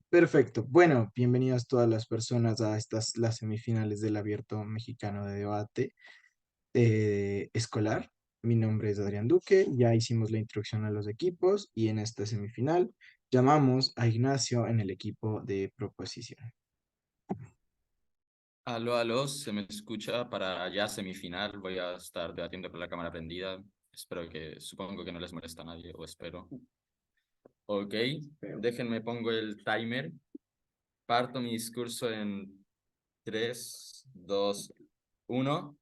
Perfecto. Bueno, bienvenidas todas las personas a las semifinales del Abierto Mexicano de Debate Escolar. Mi nombre es Adrián Duque, ya hicimos la introducción a los equipos y en esta semifinal llamamos a Ignacio en el equipo de proposición. Aló, aló, se me escucha para ya semifinal. Voy a estar debatiendo con la cámara prendida. Supongo que no les molesta a nadie, o espero. Ok, déjenme pongo el timer. Parto mi discurso en 3, 2, 1.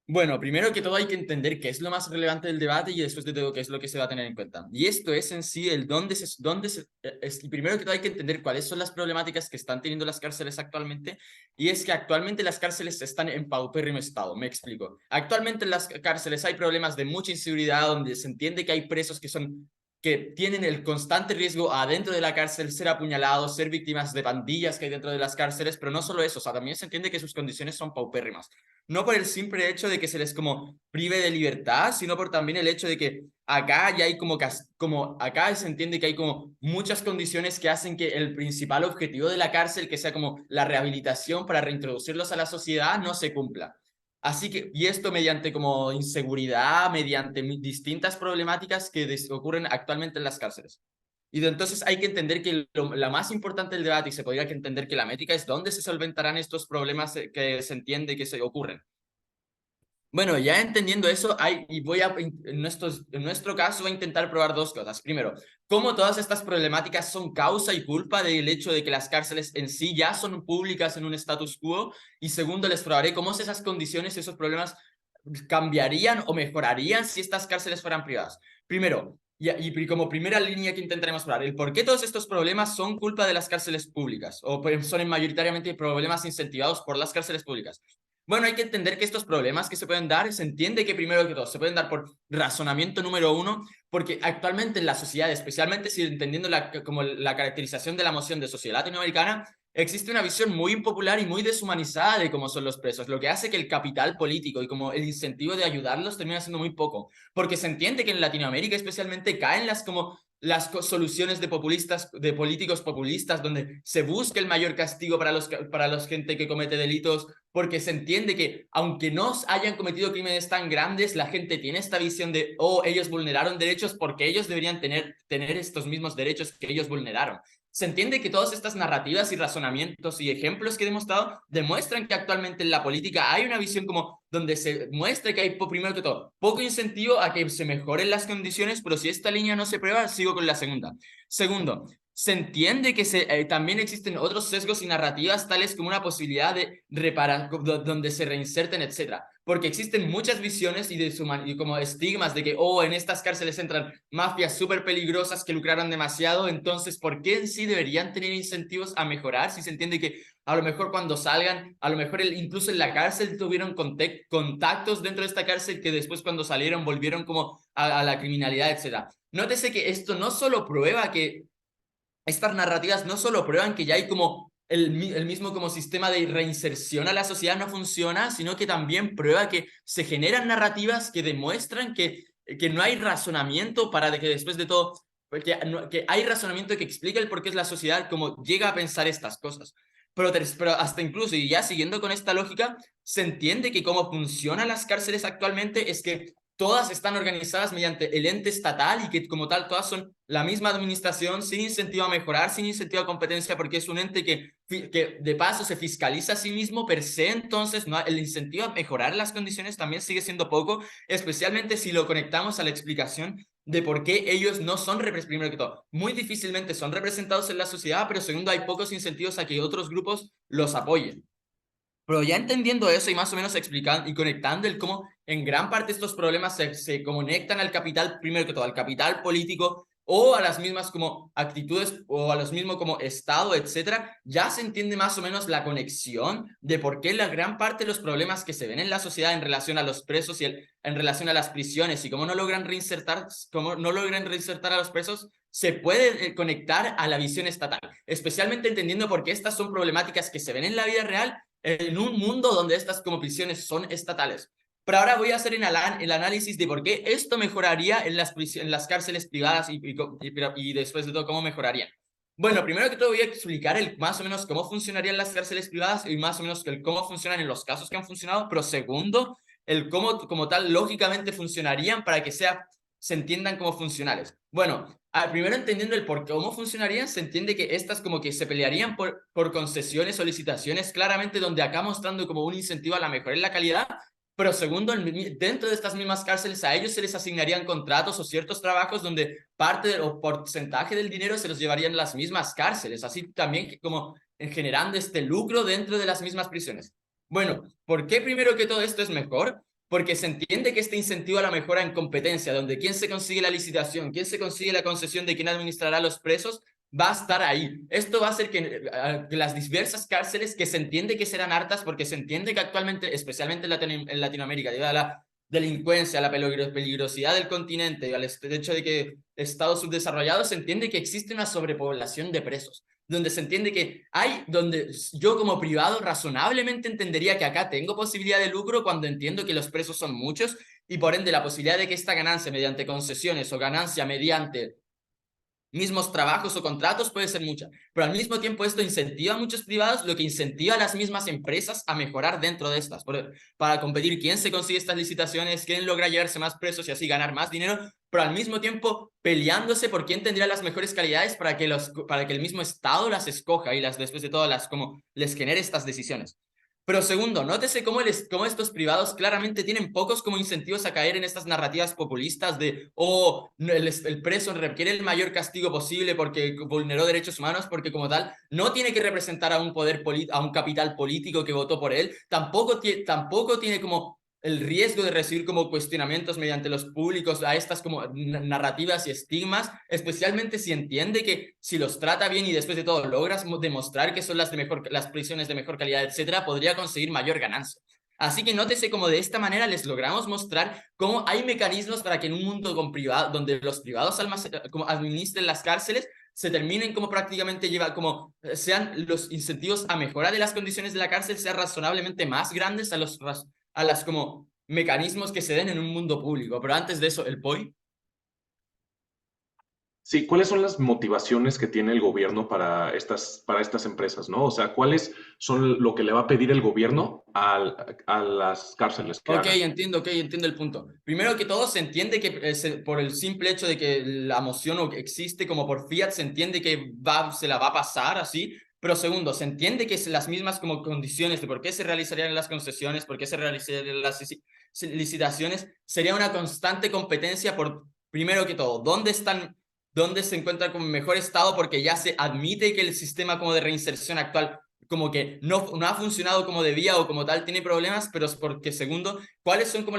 Bueno, primero que todo hay que entender qué es lo más relevante del debate y después de todo qué es lo que se va a tener en cuenta. Y esto es en sí el y primero que todo hay que entender cuáles son las problemáticas que están teniendo las cárceles actualmente. Y es que actualmente las cárceles están en paupérrimo estado. Me explico. Actualmente en las cárceles hay problemas de mucha inseguridad, donde se entiende que hay presos que tienen el constante riesgo adentro de la cárcel, ser apuñalados, ser víctimas de pandillas que hay dentro de las cárceles, pero no solo eso, o sea, también se entiende que sus condiciones son paupérrimas. No por el simple hecho de que se les como prive de libertad, sino por también el hecho de que acá ya hay como acá se entiende que hay como muchas condiciones que hacen que el principal objetivo de la cárcel, que sea como la rehabilitación para reintroducirlos a la sociedad, no se cumpla. Así que, y esto mediante como inseguridad, mediante distintas problemáticas que ocurren actualmente en las cárceles. Y entonces hay que entender que la más importante del debate, y se podría que entender que la métrica es dónde se solventarán estos problemas que se entiende que se ocurren. Bueno, ya entendiendo eso, en nuestro caso, voy a intentar probar dos cosas. Primero, cómo todas estas problemáticas son causa y culpa del hecho de que las cárceles en sí ya son públicas en un status quo. Y segundo, les probaré cómo esas condiciones, esos problemas cambiarían o mejorarían si estas cárceles fueran privadas. Primero, y como primera línea que intentaremos probar, el por qué todos estos problemas son culpa de las cárceles públicas o son mayoritariamente problemas incentivados por las cárceles públicas. Bueno, hay que entender que estos problemas que se pueden dar, se entiende que primero que todo se pueden dar por razonamiento número uno, porque actualmente en la sociedad, especialmente si entendiendo como la caracterización de la moción de sociedad latinoamericana, existe una visión muy impopular y muy deshumanizada de cómo son los presos, lo que hace que el capital político y como el incentivo de ayudarlos termina siendo muy poco, porque se entiende que en Latinoamérica especialmente caen las soluciones de políticos populistas, donde se busca el mayor castigo para los gente que comete delitos, porque se entiende que aunque no hayan cometido crímenes tan grandes, la gente tiene esta visión de, oh, ellos vulneraron derechos porque ellos deberían tener estos mismos derechos que ellos vulneraron. Se entiende que todas estas narrativas y razonamientos y ejemplos que he demostrado demuestran que actualmente en la política hay una visión como donde se muestra que hay, primero que todo, poco incentivo a que se mejoren las condiciones, pero si esta línea no se prueba, sigo con la segunda. Segundo, se entiende que también existen otros sesgos y narrativas tales como una posibilidad de reparar, donde se reinserten, etcétera. Porque existen muchas visiones y como estigmas de que, oh, en estas cárceles entran mafias súper peligrosas que lucraron demasiado, entonces, ¿por qué en sí deberían tener incentivos a mejorar si se entiende que a lo mejor cuando salgan, a lo mejor incluso en la cárcel tuvieron contactos dentro de esta cárcel que después cuando salieron volvieron como a la criminalidad, etcétera? Nótese que esto no solo prueba que estas narrativas no solo prueban que ya hay como el mismo como sistema de reinserción a la sociedad no funciona, sino que también prueba que se generan narrativas que demuestran que no hay razonamiento para de que después de todo, que hay razonamiento que explica el por qué es la sociedad como llega a pensar estas cosas. Pero hasta incluso, y ya siguiendo con esta lógica, se entiende que cómo funcionan las cárceles actualmente es que todas están organizadas mediante el ente estatal y que como tal todas son la misma administración sin incentivo a mejorar, sin incentivo a competencia, porque es un ente que de paso se fiscaliza a sí mismo per se, entonces no, el incentivo a mejorar las condiciones también sigue siendo poco, especialmente si lo conectamos a la explicación de por qué ellos no son, primero que todo, muy difícilmente son representados en la sociedad, pero segundo, hay pocos incentivos a que otros grupos los apoyen. Pero ya entendiendo eso y más o menos explicando y conectando el cómo en gran parte estos problemas se conectan al capital, primero que todo, al capital político o a las mismas como actitudes o a los mismos como Estado, etcétera, ya se entiende más o menos la conexión de por qué la gran parte de los problemas que se ven en la sociedad en relación a los presos y en relación a las prisiones y cómo no logran reinsertar a los presos, se puede conectar a la visión estatal, especialmente entendiendo por qué estas son problemáticas que se ven en la vida real en un mundo donde estas como prisiones son estatales. Pero ahora voy a hacer el análisis de por qué esto mejoraría en las cárceles privadas y después de todo cómo mejorarían. Bueno, primero que todo voy a explicar más o menos cómo funcionarían las cárceles privadas y más o menos cómo funcionan en los casos que han funcionado, pero segundo, el cómo como tal lógicamente funcionarían para que se entiendan como funcionales. Bueno, primero entendiendo el por cómo funcionarían, se entiende que estas como que se pelearían por concesiones o licitaciones, claramente donde acá mostrando como un incentivo a la mejora en la calidad, pero segundo, dentro de estas mismas cárceles a ellos se les asignarían contratos o ciertos trabajos donde parte o porcentaje del dinero se los llevarían las mismas cárceles, así también como generando este lucro dentro de las mismas prisiones. Bueno, ¿por qué primero que todo esto es mejor? Porque se entiende que este incentivo a la mejora en competencia, donde quién se consigue la licitación, quién se consigue la concesión de quién administrará los presos, va a estar ahí. Esto va a hacer que las diversas cárceles que se entiende que serán hartas, porque se entiende que actualmente, especialmente en Latinoamérica, debido a la delincuencia, a la peligrosidad del continente, al hecho de que estados subdesarrollados, se entiende que existe una sobrepoblación de presos, donde se entiende que donde yo como privado razonablemente entendería que acá tengo posibilidad de lucro cuando entiendo que los presos son muchos y por ende la posibilidad de que esta ganancia mediante concesiones o ganancia mediante mismos trabajos o contratos puede ser mucha, pero al mismo tiempo esto incentiva a muchos privados, lo que incentiva a las mismas empresas a mejorar dentro de estas, para competir quién se consigue estas licitaciones, quién logra llevarse más presos y así ganar más dinero, pero al mismo tiempo peleándose por quién tendría las mejores calidades para que el mismo Estado las escoja y después de todo como les genere estas decisiones. Pero segundo, nótese cómo estos privados claramente tienen pocos como incentivos a caer en estas narrativas populistas de, el preso requiere el mayor castigo posible porque vulneró derechos humanos, porque como tal no tiene que representar a un a un capital político que votó por él, tampoco tiene como el riesgo de recibir como cuestionamientos mediante los públicos a estas como narrativas y estigmas, especialmente si entiende que si los trata bien y después de todo logras demostrar que son las prisiones de mejor calidad, etcétera, podría conseguir mayor ganancia. Así que nótese como de esta manera les logramos mostrar cómo hay mecanismos para que en un mundo donde los privados como administren las cárceles, se terminen como prácticamente como sean los incentivos a mejora de las condiciones de la cárcel sean razonablemente más grandes a las como mecanismos que se den en un mundo público. Pero antes de eso, el POI. Sí, ¿cuáles son las motivaciones que tiene el gobierno para estas empresas, ¿no? O sea, ¿cuáles son lo que le va a pedir el gobierno a las cárceles que hagan? Ok, entiendo el punto. Primero que todo, se entiende que por el simple hecho de que la moción existe como por fiat, se entiende que se la va a pasar así. Pero segundo, se entiende que es las mismas como condiciones de por qué se realizarían las concesiones, por qué se realizarían las licitaciones, sería una constante competencia por, primero que todo, dónde se encuentra como en mejor estado, porque ya se admite que el sistema como de reinserción actual como que no ha funcionado como debía o como tal tiene problemas, pero es porque segundo, ¿cuáles son como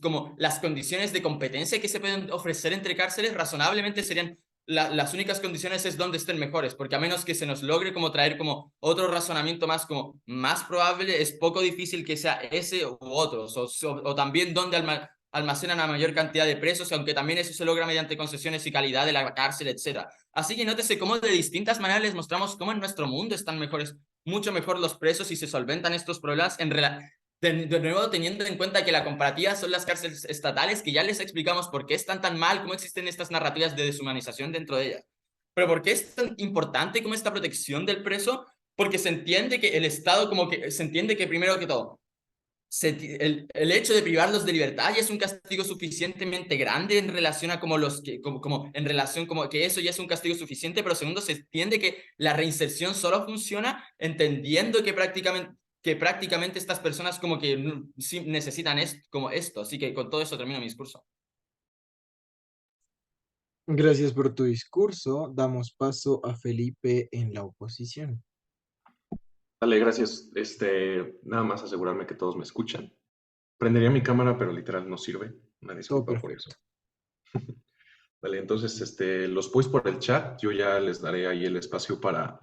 como las condiciones de competencia que se pueden ofrecer entre cárceles? Razonablemente serían las únicas condiciones es donde estén mejores, porque a menos que se nos logre como traer como otro razonamiento más probable, es poco difícil que sea ese u otros, o también donde almacenan a mayor cantidad de presos, aunque también eso se logra mediante concesiones y calidad de la cárcel, etc. Así que nótese cómo de distintas maneras les mostramos cómo en nuestro mundo están mucho mejor los presos y se solventan estos problemas de nuevo teniendo en cuenta que la comparativa son las cárceles estatales, que ya les explicamos por qué están tan mal, cómo existen estas narrativas de deshumanización dentro de ellas. Pero ¿por qué es tan importante como esta protección del preso? Porque se entiende que el Estado como que se entiende que primero que todo el hecho de privarlos de libertad ya es un castigo suficientemente grande en relación a como como en relación como que eso ya es un castigo suficiente, pero segundo se entiende que la reinserción solo funciona entendiendo que prácticamente estas personas como que sí necesitan como esto, así que con todo eso termino mi discurso. Gracias por tu discurso. Damos paso a Felipe en la oposición. Dale, gracias. Nada más asegurarme que todos me escuchan. Prendería mi cámara, pero literal no sirve. Una Todo disculpa por eso. perfecto. Vale, entonces, los voice por el chat, yo ya les daré ahí el espacio para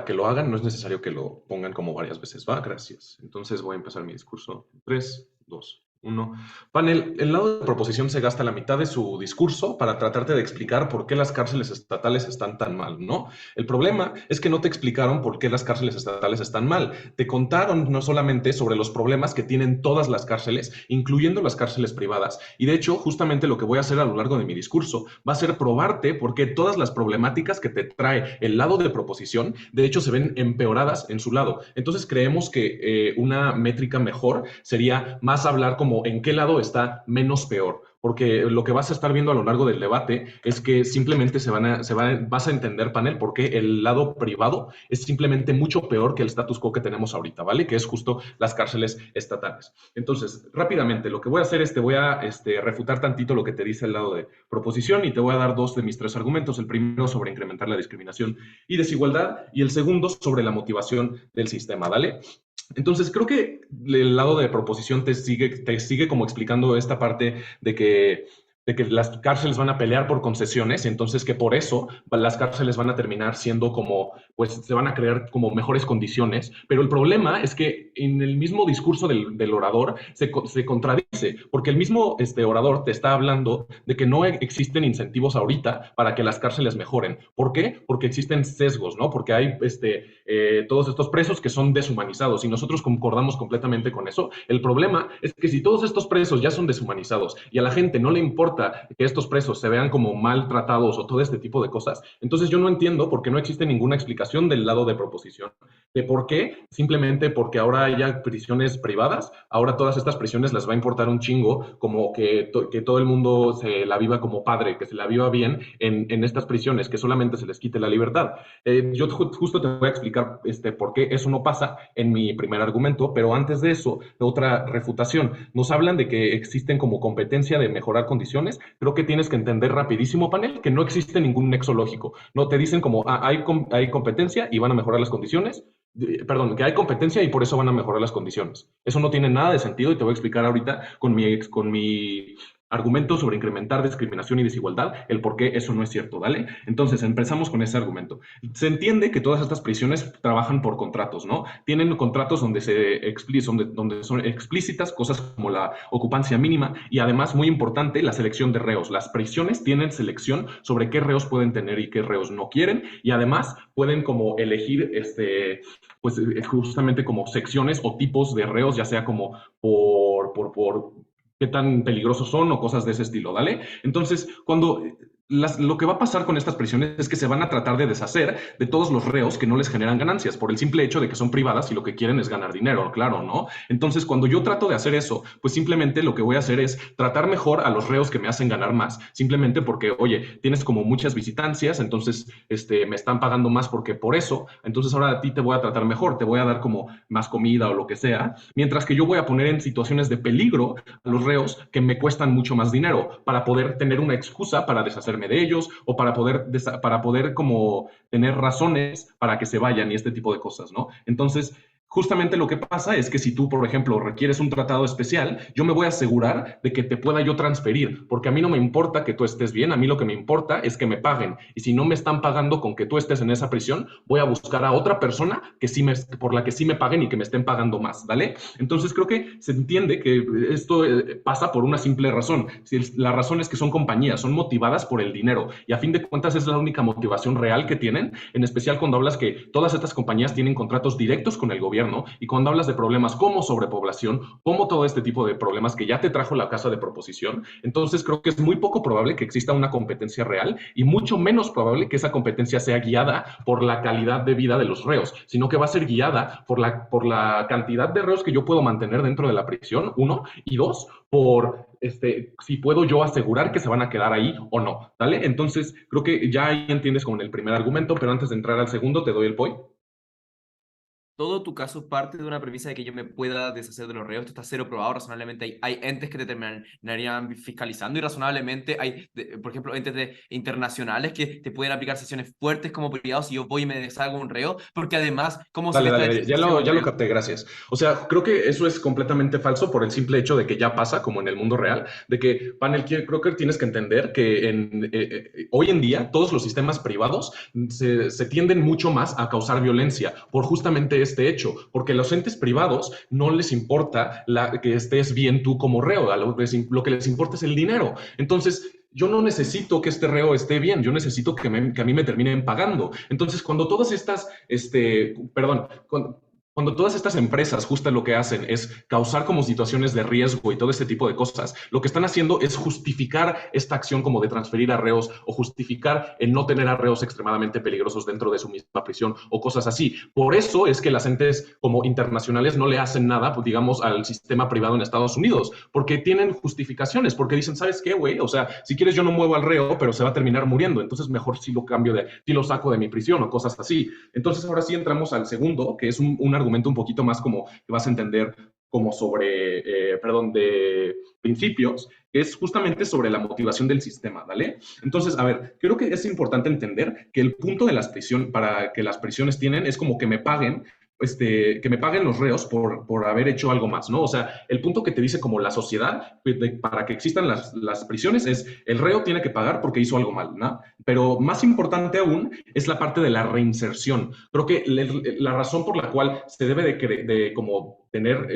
que lo hagan. No es necesario que lo pongan como varias veces. Va, gracias. Entonces voy a empezar mi discurso. 3, 2. Uno. Panel, el lado de proposición se gasta la mitad de su discurso para tratarte de explicar por qué las cárceles estatales están tan mal, ¿no? El problema es que no te explicaron por qué las cárceles estatales están mal. Te contaron no solamente sobre los problemas que tienen todas las cárceles, incluyendo las cárceles privadas. Y de hecho, justamente lo que voy a hacer a lo largo de mi discurso va a ser probarte por qué todas las problemáticas que te trae el lado de proposición, de hecho, se ven empeoradas en su lado. Entonces, creemos que una métrica mejor sería más hablar como en qué lado está menos peor, porque lo que vas a estar viendo a lo largo del debate es que simplemente vas a entender, panel, por qué el lado privado es simplemente mucho peor que el status quo que tenemos ahorita, ¿vale? Que es justo las cárceles estatales. Entonces, rápidamente, lo que voy a hacer es te voy a refutar tantito lo que te dice el lado de proposición y te voy a dar dos de mis tres argumentos. El primero sobre incrementar la discriminación y desigualdad y el segundo sobre la motivación del sistema, ¿vale? Entonces, creo que el lado de proposición te sigue como explicando esta parte de que las cárceles van a pelear por concesiones, y entonces que por eso las cárceles van a terminar siendo como, pues se van a crear como mejores condiciones, pero el problema es que en el mismo discurso del orador se contradice, porque el mismo orador te está hablando de que no existen incentivos ahorita para que las cárceles mejoren. ¿Por qué? Porque existen sesgos, ¿no? Porque hay todos estos presos que son deshumanizados y nosotros concordamos completamente con eso. El problema es que si todos estos presos ya son deshumanizados y a la gente no le importa que estos presos se vean como maltratados o todo este tipo de cosas, entonces yo no entiendo por qué no existe ninguna explicación del lado de proposición de por qué, simplemente porque ahora hay prisiones privadas, ahora todas estas prisiones les va a importar un chingo como que todo el mundo se la viva como padre, que se la viva bien en estas prisiones, que solamente se les quite la libertad. Yo justo te voy a explicar por qué eso no pasa en mi primer argumento, pero antes de eso, otra refutación. Nos hablan de que existen como competencia de mejorar condiciones. Creo que tienes que entender rapidísimo, panel, que no existe ningún nexo lógico. No te dicen como hay competencia y van a mejorar las condiciones. Perdón, que hay competencia y por eso van a mejorar las condiciones. Eso no tiene nada de sentido y te voy a explicar ahorita con mi argumento sobre incrementar discriminación y desigualdad, el por qué eso no es cierto, ¿vale? Entonces, empezamos con ese argumento. Se entiende que todas estas prisiones trabajan por contratos, ¿no? Tienen contratos donde son explícitas cosas como la ocupancia mínima y además, muy importante, la selección de reos. Las prisiones tienen selección sobre qué reos pueden tener y qué reos no quieren y además pueden como elegir pues justamente como secciones o tipos de reos, ya sea como por qué tan peligrosos son o cosas de ese estilo, ¿vale? Entonces, lo que va a pasar con estas prisiones es que se van a tratar de deshacer de todos los reos que no les generan ganancias por el simple hecho de que son privadas y lo que quieren es ganar dinero, claro, ¿no? Entonces, cuando yo trato de hacer eso, pues simplemente lo que voy a hacer es tratar mejor a los reos que me hacen ganar más, simplemente porque, oye, tienes como muchas visitancias, entonces me están pagando más porque por eso, entonces ahora a ti te voy a tratar mejor, te voy a dar como más comida o lo que sea, mientras que yo voy a poner en situaciones de peligro a los reos que me cuestan mucho más dinero para poder tener una excusa para deshacerme de ellos o para poder como tener razones para que se vayan y este tipo de cosas, ¿no? Entonces, justamente lo que pasa es que si tú, por ejemplo, requieres un tratado especial, yo me voy a asegurar de que te pueda yo transferir, porque a mí no me importa que tú estés bien, a mí lo que me importa es que me paguen. Y si no me están pagando con que tú estés en esa prisión, voy a buscar a otra persona por la que sí me paguen y que me estén pagando más, ¿vale? Entonces creo que se entiende que esto pasa por una simple razón. La razón es que son compañías, son motivadas por el dinero y a fin de cuentas es la única motivación real que tienen, en especial cuando hablas que todas estas compañías tienen contratos directos con el gobierno. Y cuando hablas de problemas como sobrepoblación, como todo este tipo de problemas que ya te trajo la casa de proposición, entonces creo que es muy poco probable que exista una competencia real y mucho menos probable que esa competencia sea guiada por la calidad de vida de los reos, sino que va a ser guiada por la cantidad de reos que yo puedo mantener dentro de la prisión, uno, y dos, por si puedo yo asegurar que se van a quedar ahí o no, ¿vale? Entonces, creo que ya ahí entiendes con el primer argumento, pero antes de entrar al segundo, te doy el point. Todo tu caso parte de una premisa de que yo me pueda deshacer de los reos. Esto está cero probado. Razonablemente hay entes que te terminarían fiscalizando y razonablemente hay, por ejemplo, entes internacionales que te pueden aplicar sanciones fuertes como privados si yo voy y me deshago un reo, porque además, ¿cómo se Dale, ya lo capté, gracias. O sea, creo que eso es completamente falso por el simple hecho de que ya pasa, como en el mundo real, de que, panel, creo que tienes que entender que hoy en día todos los sistemas privados se tienden mucho más a causar violencia por justamente este hecho, porque a los entes privados no les importa que estés bien tú como reo, lo que les importa es el dinero. Entonces, yo no necesito que este reo esté bien, yo necesito que a mí me terminen pagando. Entonces, cuando todas estas, cuando todas estas empresas justo lo que hacen es causar como situaciones de riesgo y todo este tipo de cosas, lo que están haciendo es justificar esta acción como de transferir arreos o justificar el no tener arreos extremadamente peligrosos dentro de su misma prisión o cosas así. Por eso es que las entes como internacionales no le hacen nada, pues, digamos, al sistema privado en Estados Unidos, porque tienen justificaciones, porque dicen, ¿sabes qué, güey? O sea, si quieres yo no muevo al reo, pero se va a terminar muriendo, entonces mejor si lo si lo saco de mi prisión o cosas así. Entonces ahora sí entramos al segundo, que es un argumento un poquito más como que vas a entender como sobre, de principios, que es justamente sobre la motivación del sistema, ¿vale? Entonces, a ver, creo que es importante entender que el punto de las prisiones, para que las prisiones tienen, es como que me paguen que me paguen los reos por haber hecho algo más, ¿no? O sea, el punto que te dice como la sociedad para que existan las prisiones es el reo tiene que pagar porque hizo algo mal, ¿no? Pero más importante aún es la parte de la reinserción. Creo que la razón por la cual se debe de como tener,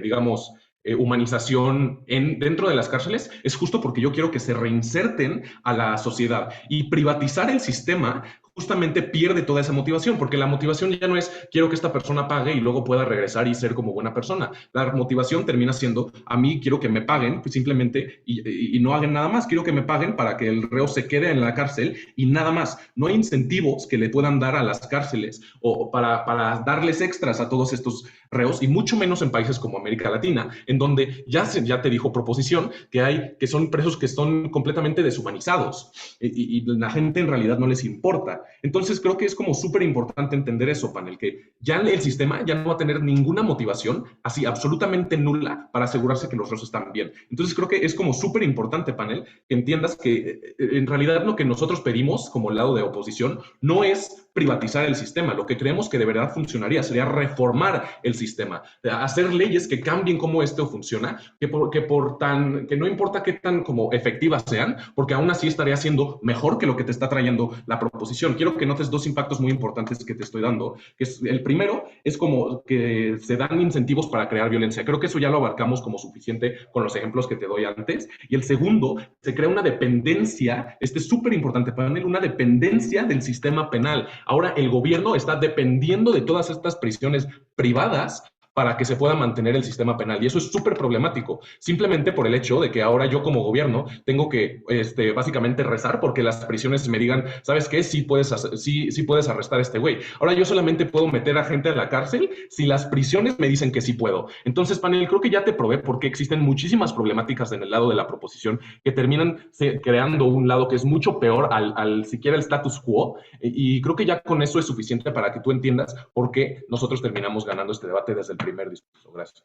digamos, humanización dentro de las cárceles es justo porque yo quiero que se reinserten a la sociedad y privatizar el sistema justamente pierde toda esa motivación, porque la motivación ya no es quiero que esta persona pague y luego pueda regresar y ser como buena persona. La motivación termina siendo a mí quiero que me paguen pues simplemente y no hagan nada más, quiero que me paguen para que el reo se quede en la cárcel y nada más. No hay incentivos que le puedan dar a las cárceles o para darles extras a todos estos reos y mucho menos en países como América Latina, en donde ya te dijo Proposición que son presos que son completamente deshumanizados y la gente en realidad no les importa. Entonces creo que es como súper importante entender eso, panel, que ya el sistema ya no va a tener ninguna motivación así absolutamente nula para asegurarse que los reos están bien. Entonces creo que es como súper importante, panel, que entiendas que en realidad lo que nosotros pedimos como lado de oposición no es privatizar el sistema. Lo que creemos que de verdad funcionaría sería reformar el sistema, hacer leyes que cambien cómo esto funciona, que no importa qué tan como efectivas sean, porque aún así estaría siendo mejor que lo que te está trayendo la proposición. Quiero que notes dos impactos muy importantes que te estoy dando. El primero es como que se dan incentivos para crear violencia. Creo que eso ya lo abarcamos como suficiente con los ejemplos que te doy antes. Y el segundo, se crea una dependencia, es súper importante para él, una dependencia del sistema penal. Ahora el gobierno está dependiendo de todas estas prisiones privadas para que se pueda mantener el sistema penal. Y eso es súper problemático, simplemente por el hecho de que ahora yo como gobierno tengo que básicamente rezar porque las prisiones me digan, ¿sabes qué? Sí puedes arrestar a este güey. Ahora yo solamente puedo meter a gente a la cárcel si las prisiones me dicen que sí puedo. Entonces, panel, creo que ya te probé porque existen muchísimas problemáticas en el lado de la proposición que terminan creando un lado que es mucho peor al siquiera el status quo. Y creo que ya con eso es suficiente para que tú entiendas por qué nosotros terminamos ganando este debate desde el primer discurso. Gracias.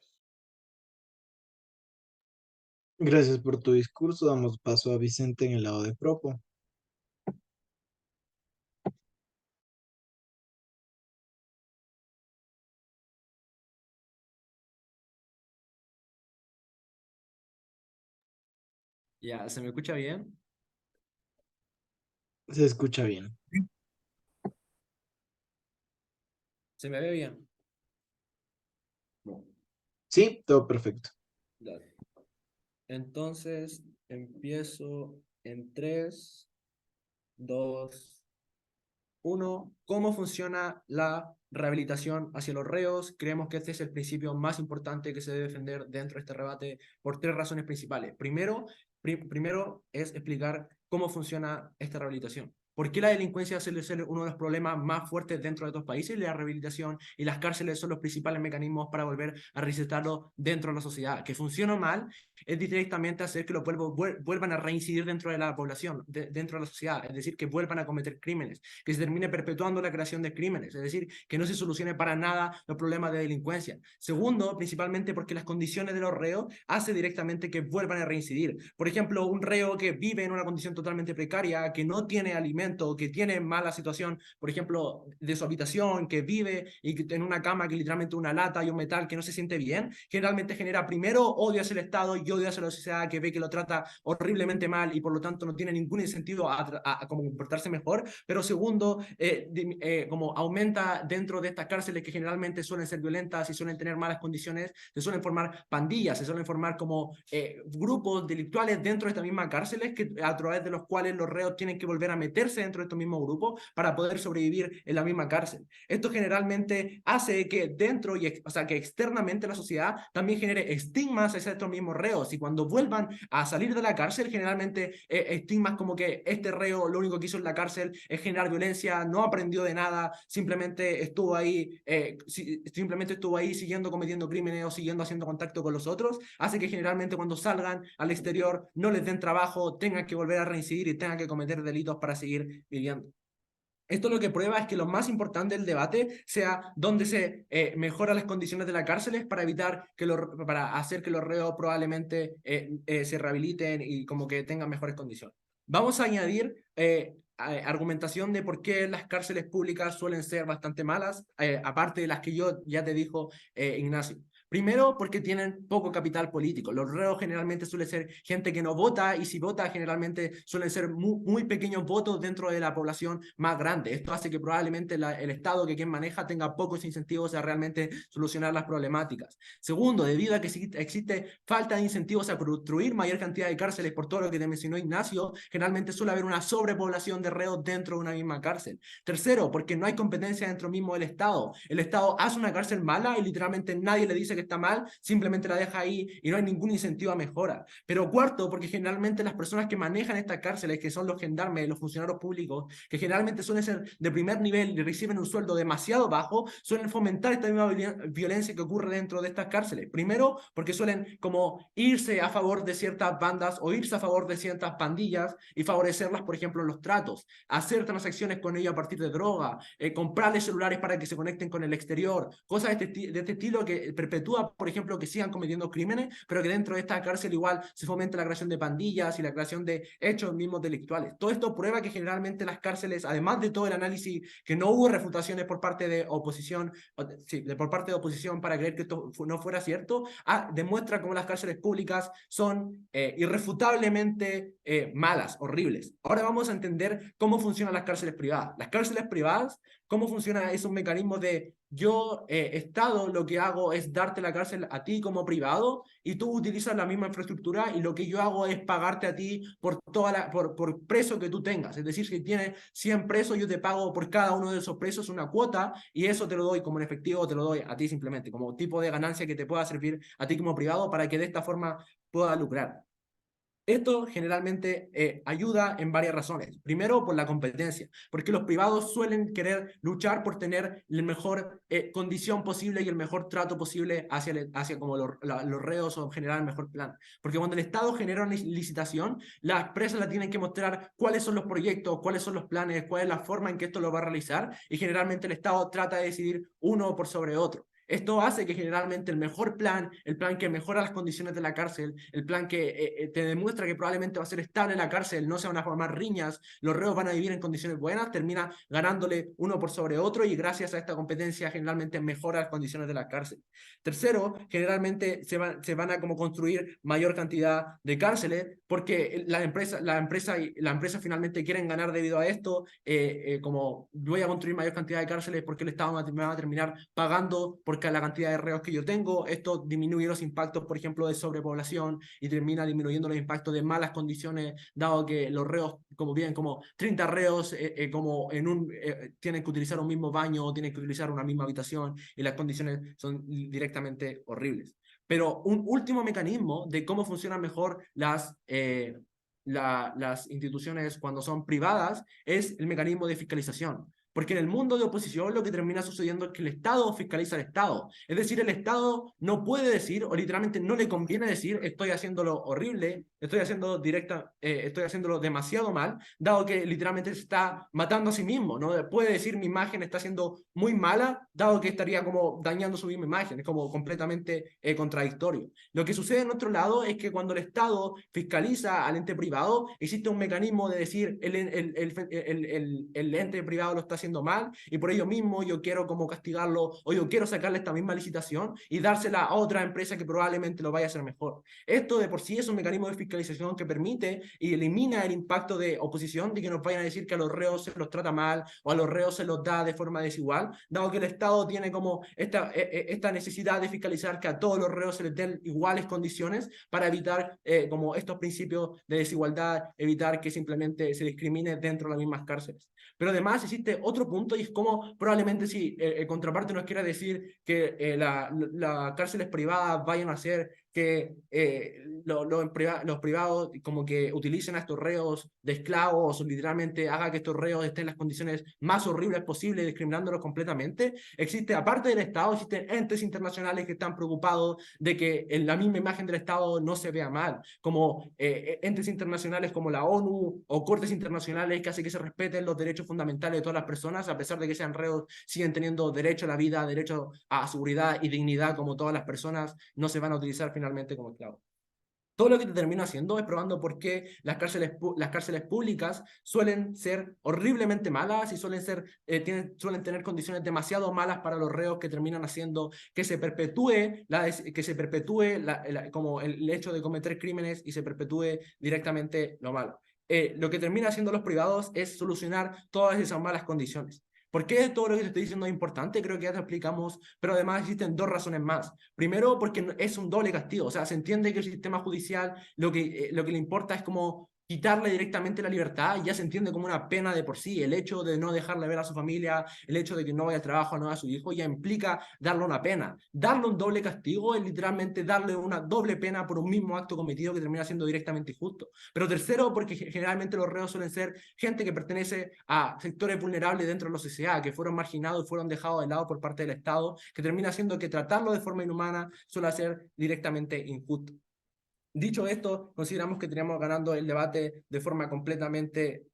Gracias por tu discurso. Damos paso a Vicente en el lado de Propo. Ya, ¿se me escucha bien? Se escucha bien. ¿Se me ve bien? Sí, todo perfecto. Dale. Entonces, empiezo en 3, 2, 1. ¿Cómo funciona la rehabilitación hacia los reos? Creemos que este es el principio más importante que se debe defender dentro de este debate por 3 razones principales. Primero es explicar cómo funciona esta rehabilitación. ¿Por qué la delincuencia suele ser uno de los problemas más fuertes dentro de estos países? La rehabilitación y las cárceles son los principales mecanismos para volver a reinsertarlo dentro de la sociedad. Que funciona mal es directamente hacer que los vuelvan a reincidir dentro de la población, dentro de la sociedad, es decir, que vuelvan a cometer crímenes, que se termine perpetuando la creación de crímenes, es decir, que no se solucione para nada los problemas de delincuencia. Segundo, principalmente porque las condiciones de los reos hace directamente que vuelvan a reincidir. Por ejemplo, un reo que vive en una condición totalmente precaria, que no tiene alimentos, sufrimiento, que tiene mala situación, por ejemplo, de su habitación, que vive y que en una cama que literalmente una lata y un metal, que no se siente bien, generalmente genera primero odio hacia el Estado y odio hacia la sociedad, que ve que lo trata horriblemente mal y por lo tanto no tiene ningún incentivo a como comportarse mejor, pero segundo, como aumenta dentro de estas cárceles que generalmente suelen ser violentas y suelen tener malas condiciones, se suelen formar pandillas, se suelen formar como grupos delictuales dentro de estas mismas cárceles que, a través de los cuales los reos tienen que volver a meterse dentro de estos mismos grupos para poder sobrevivir en la misma cárcel. Esto generalmente hace que dentro, o sea, que externamente la sociedad también genere estigmas hacia estos mismos reos y cuando vuelvan a salir de la cárcel, generalmente estigmas como que este reo lo único que hizo en la cárcel es generar violencia, no aprendió de nada, simplemente estuvo ahí siguiendo cometiendo crímenes o siguiendo haciendo contacto con los otros, hace que generalmente cuando salgan al exterior no les den trabajo, tengan que volver a reincidir y tengan que cometer delitos para seguir viviendo. Esto lo que prueba es que lo más importante del debate sea dónde se mejoran las condiciones de las cárceles para evitar para hacer que los reos probablemente se rehabiliten y como que tengan mejores condiciones. Vamos a añadir argumentación de por qué las cárceles públicas suelen ser bastante malas, aparte de las que yo ya te dijo Ignacio. Primero, porque tienen poco capital político. Los reos generalmente suelen ser gente que no vota y si vota generalmente suelen ser muy pequeños votos dentro de la población más grande. Esto hace que probablemente el Estado que quien maneja tenga pocos incentivos a realmente solucionar las problemáticas. Segundo, debido a que existe falta de incentivos a construir mayor cantidad de cárceles por todo lo que te mencionó Ignacio, generalmente suele haber una sobrepoblación de reos dentro de una misma cárcel. Tercero, porque no hay competencia dentro mismo del Estado. El Estado hace una cárcel mala y literalmente nadie le dice que está mal, simplemente la deja ahí y no hay ningún incentivo a mejora. Pero cuarto, porque generalmente las personas que manejan estas cárceles, que son los gendarmes, los funcionarios públicos, que generalmente suelen ser de primer nivel y reciben un sueldo demasiado bajo, suelen fomentar esta misma violencia que ocurre dentro de estas cárceles. Primero, porque suelen como irse a favor de ciertas bandas o irse a favor de ciertas pandillas y favorecerlas, por ejemplo, en los tratos, hacer transacciones con ellos a partir de droga, comprarles celulares para que se conecten con el exterior, cosas de este estilo que perpetúa, por ejemplo, que sigan cometiendo crímenes, pero que dentro de esta cárcel igual se fomenta la creación de pandillas y la creación de hechos mismos delictuales. Todo esto prueba que generalmente las cárceles, además de todo el análisis, que no hubo refutaciones por parte de oposición, por parte de oposición para creer que esto no fuera cierto, demuestra cómo las cárceles públicas son irrefutablemente malas, horribles. Ahora vamos a entender cómo funcionan las cárceles privadas. Las cárceles privadas, cómo funcionan esos mecanismos de yo, Estado, lo que hago es darte la cárcel a ti como privado y tú utilizas la misma infraestructura y lo que yo hago es pagarte a ti por por preso que tú tengas. Es decir, si tienes 100 presos, yo te pago por cada uno de esos presos una cuota y eso te lo doy como en efectivo, te lo doy a ti simplemente, como tipo de ganancia que te pueda servir a ti como privado para que de esta forma puedas lucrar. Esto generalmente ayuda en varias razones. Primero, por la competencia, porque los privados suelen querer luchar por tener la mejor condición posible y el mejor trato posible hacia como los reos o generar el mejor plan. Porque cuando el Estado genera una licitación, las empresas la tienen que mostrar cuáles son los proyectos, cuáles son los planes, cuál es la forma en que esto lo va a realizar y generalmente el Estado trata de decidir uno por sobre otro. Esto hace que generalmente el mejor plan, el plan que mejora las condiciones de la cárcel, el plan que te demuestra que probablemente va a ser estable en la cárcel, no se van a formar riñas, los reos van a vivir en condiciones buenas, termina ganándole uno por sobre otro y gracias a esta competencia generalmente mejora las condiciones de la cárcel. Tercero, generalmente se van a como construir mayor cantidad de cárceles porque la empresa finalmente quieren ganar debido a esto, como voy a construir mayor cantidad de cárceles porque el Estado me va a terminar pagando porque la cantidad de reos que yo tengo, esto disminuye los impactos, por ejemplo, de sobrepoblación y termina disminuyendo los impactos de malas condiciones, dado que los reos, como vienen como 30 reos, como tienen que utilizar un mismo baño o tienen que utilizar una misma habitación y las condiciones son directamente horribles. Pero un último mecanismo de cómo funcionan mejor las instituciones cuando son privadas es el mecanismo de fiscalización. Porque en el mundo de oposición lo que termina sucediendo es que el Estado fiscaliza al Estado. Es decir, el Estado no puede decir, o literalmente no le conviene decir, estoy haciéndolo horrible, estoy haciéndolo demasiado mal, dado que literalmente se está matando a sí mismo. No puede decir mi imagen está siendo muy mala, dado que estaría como dañando su misma imagen. Es como completamente contradictorio. Lo que sucede en otro lado es que cuando el Estado fiscaliza al ente privado, existe un mecanismo de decir el ente privado lo está haciendo mal y por ello mismo yo quiero como castigarlo o yo quiero sacarle esta misma licitación y dársela a otra empresa que probablemente lo vaya a hacer mejor. Esto de por sí es un mecanismo de fiscalización que permite y elimina el impacto de oposición, de que nos vayan a decir que a los reos se los trata mal o a los reos se los da de forma desigual, dado que el Estado tiene como esta necesidad de fiscalizar que a todos los reos se les den iguales condiciones para evitar como estos principios de desigualdad, evitar que simplemente se discrimine dentro de las mismas cárceles. Pero además existe otro punto y es como probablemente si el contraparte nos quiera decir que las cárceles privadas vayan a hacer que los privados como que utilicen a estos reos de esclavos o literalmente haga que estos reos estén en las condiciones más horribles posibles, discriminándolos completamente. Existe, aparte del Estado, existen entes internacionales que están preocupados de que en la misma imagen del Estado no se vea mal, como entes internacionales como la ONU o cortes internacionales que hacen que se respeten los derechos fundamentales de todas las personas, a pesar de que sean reos, siguen teniendo derecho a la vida, derecho a seguridad y dignidad como todas las personas, no se van a utilizar finalmente como esclavos. Todo lo que te termino haciendo es probando por qué las cárceles públicas suelen ser horriblemente malas y suelen tener condiciones demasiado malas para los reos que terminan haciendo que se perpetúe, como el hecho de cometer crímenes y se perpetúe directamente lo malo. Lo que termina haciendo los privados es solucionar todas esas malas condiciones. ¿Por qué todo lo que te estoy diciendo es importante? Creo que ya te explicamos, pero además existen dos razones más. Primero, porque es un doble castigo, o sea, se entiende que el sistema judicial lo que le importa es como quitarle directamente la libertad y ya se entiende como una pena de por sí. El hecho de no dejarle ver a su familia, el hecho de que no vaya al trabajo, no vaya a su hijo, ya implica darle una pena. Darle un doble castigo es literalmente darle una doble pena por un mismo acto cometido que termina siendo directamente injusto. Pero tercero, porque generalmente los reos suelen ser gente que pertenece a sectores vulnerables dentro de la sociedad, que fueron marginados y fueron dejados de lado por parte del Estado, que termina haciendo que tratarlo de forma inhumana suele ser directamente injusto. Dicho esto, consideramos que teníamos ganando el debate de forma completamente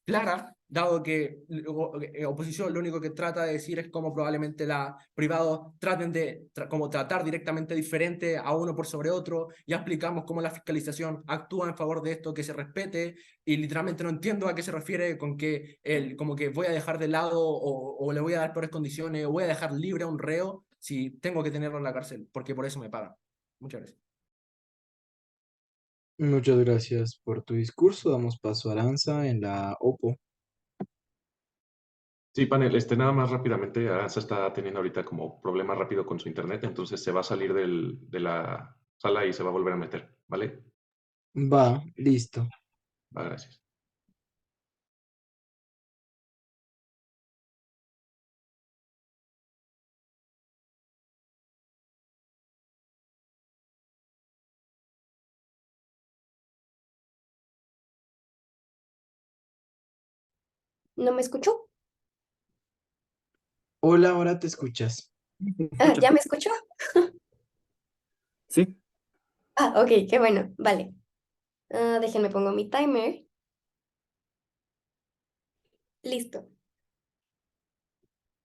clara, dado que oposición lo único que trata de decir es cómo probablemente los privados traten de como tratar directamente diferente a uno por sobre otro. Ya explicamos cómo la fiscalización actúa en favor de esto, que se respete, y literalmente no entiendo a qué se refiere con que como que voy a dejar de lado o le voy a dar peores condiciones o voy a dejar libre a un reo si tengo que tenerlo en la cárcel, porque por eso me pagan. Muchas gracias. Muchas gracias por tu discurso. Damos paso a Aranza en la OPO. Sí, panel, nada más rápidamente, Aranza está teniendo ahorita como problema rápido con su internet, entonces se va a salir de la sala y se va a volver a meter, ¿vale? Va, listo. Va, gracias. ¿No me escuchó? Hola, ahora te escuchas. Ah, ¿ya me escuchó? Sí, Ah, ok, qué bueno, vale. Déjenme pongo mi timer. Listo.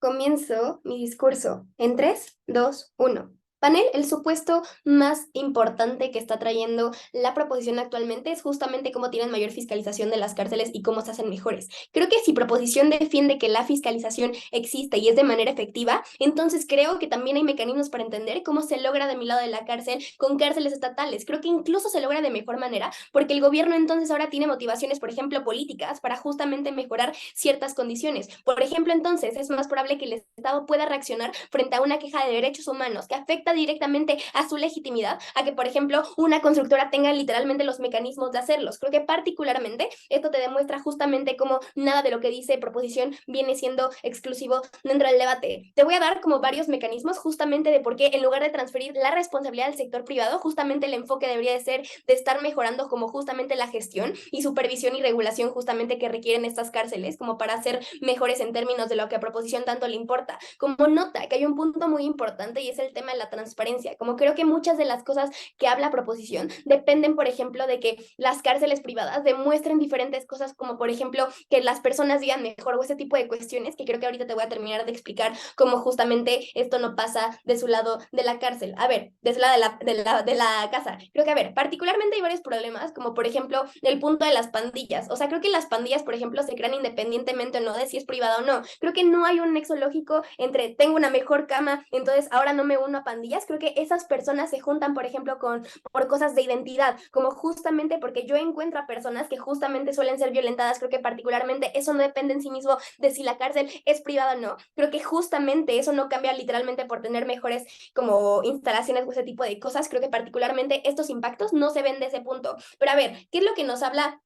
Comienzo mi discurso en 3, 2, 1. Panel, el supuesto más importante que está trayendo la proposición actualmente es justamente cómo tienen mayor fiscalización de las cárceles y cómo se hacen mejores. Creo que si proposición defiende que la fiscalización existe y es de manera efectiva, entonces creo que también hay mecanismos para entender cómo se logra de mi lado de la cárcel con cárceles estatales. Creo que incluso se logra de mejor manera porque el gobierno entonces ahora tiene motivaciones, por ejemplo, políticas para justamente mejorar ciertas condiciones. Por ejemplo, entonces es más probable que el Estado pueda reaccionar frente a una queja de derechos humanos que afecta directamente a su legitimidad, a que, por ejemplo, una constructora tenga literalmente los mecanismos de hacerlos. Creo que particularmente esto te demuestra justamente cómo nada de lo que dice proposición viene siendo exclusivo dentro del debate. Te voy a dar como varios mecanismos justamente de por qué en lugar de transferir la responsabilidad del sector privado, justamente el enfoque debería de ser de estar mejorando como justamente la gestión y supervisión y regulación justamente que requieren estas cárceles como para ser mejores en términos de lo que a proposición tanto le importa. Como nota que hay un punto muy importante y es el tema de la transparencia. Como creo que muchas de las cosas que habla proposición dependen, por ejemplo, de que las cárceles privadas demuestren diferentes cosas, como por ejemplo que las personas vivan mejor o ese tipo de cuestiones que creo que ahorita te voy a terminar de explicar cómo justamente esto no pasa de su lado de la cárcel. A ver, de su lado de la casa. Creo que, a ver, particularmente hay varios problemas, como por ejemplo el punto de las pandillas. O sea, creo que las pandillas, por ejemplo, se crean independientemente o no de si es privada o no. Creo que no hay un nexo lógico entre tengo una mejor cama, entonces ahora no me uno a pandillas. Creo que esas personas se juntan, por ejemplo, por cosas de identidad, como justamente porque yo encuentro a personas que justamente suelen ser violentadas. Creo que particularmente eso no depende en sí mismo de si la cárcel es privada o no. Creo que justamente eso no cambia literalmente por tener mejores como instalaciones o ese tipo de cosas. Creo que particularmente estos impactos no se ven de ese punto. Pero a ver, ¿qué es lo que nos habla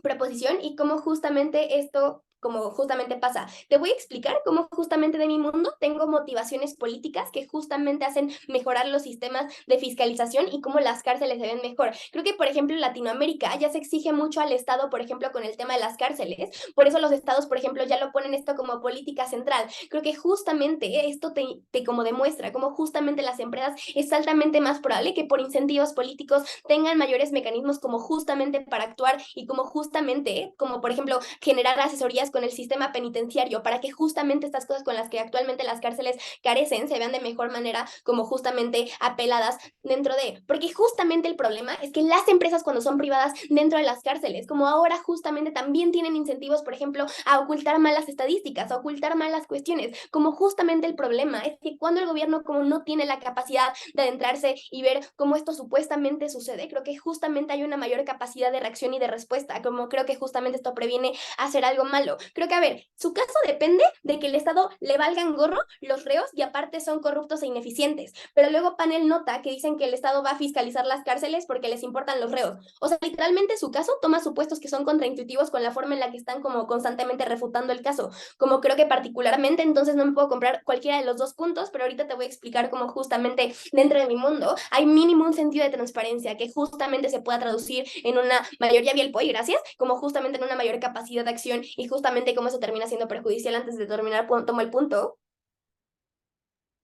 proposición y cómo justamente esto como justamente pasa? Te voy a explicar cómo justamente de mi mundo tengo motivaciones políticas que justamente hacen mejorar los sistemas de fiscalización y cómo las cárceles se ven mejor. Creo que, por ejemplo, en Latinoamérica ya se exige mucho al Estado, por ejemplo, con el tema de las cárceles. Por eso los estados, por ejemplo, ya lo ponen esto como política central. Creo que justamente esto te como demuestra cómo justamente las empresas es altamente más probable que por incentivos políticos tengan mayores mecanismos como justamente para actuar y como justamente, como por ejemplo, generar asesorías con el sistema penitenciario para que justamente estas cosas con las que actualmente las cárceles carecen se vean de mejor manera como justamente apeladas dentro de, porque justamente el problema es que las empresas cuando son privadas dentro de las cárceles, como ahora justamente también tienen incentivos, por ejemplo, a ocultar malas estadísticas, a ocultar malas cuestiones, como justamente el problema es que cuando el gobierno como no tiene la capacidad de adentrarse y ver cómo esto supuestamente sucede, creo que justamente hay una mayor capacidad de reacción y de respuesta, como creo que justamente esto previene hacer algo malo. Creo que, a ver, su caso depende de que el Estado le valgan gorro los reos y aparte son corruptos e ineficientes, pero luego Panel nota que dicen que el Estado va a fiscalizar las cárceles porque les importan los reos. O sea, literalmente su caso toma supuestos que son contraintuitivos con la forma en la que están como constantemente refutando el caso, como creo que particularmente entonces no me puedo comprar cualquiera de los dos puntos, pero ahorita te voy a explicar cómo justamente dentro de mi mundo hay mínimo un sentido de transparencia que justamente se pueda traducir en una mayor, ya vi el POI, gracias, como justamente en una mayor capacidad de acción y justamente cómo eso termina siendo perjudicial. Antes de terminar, tomo el punto.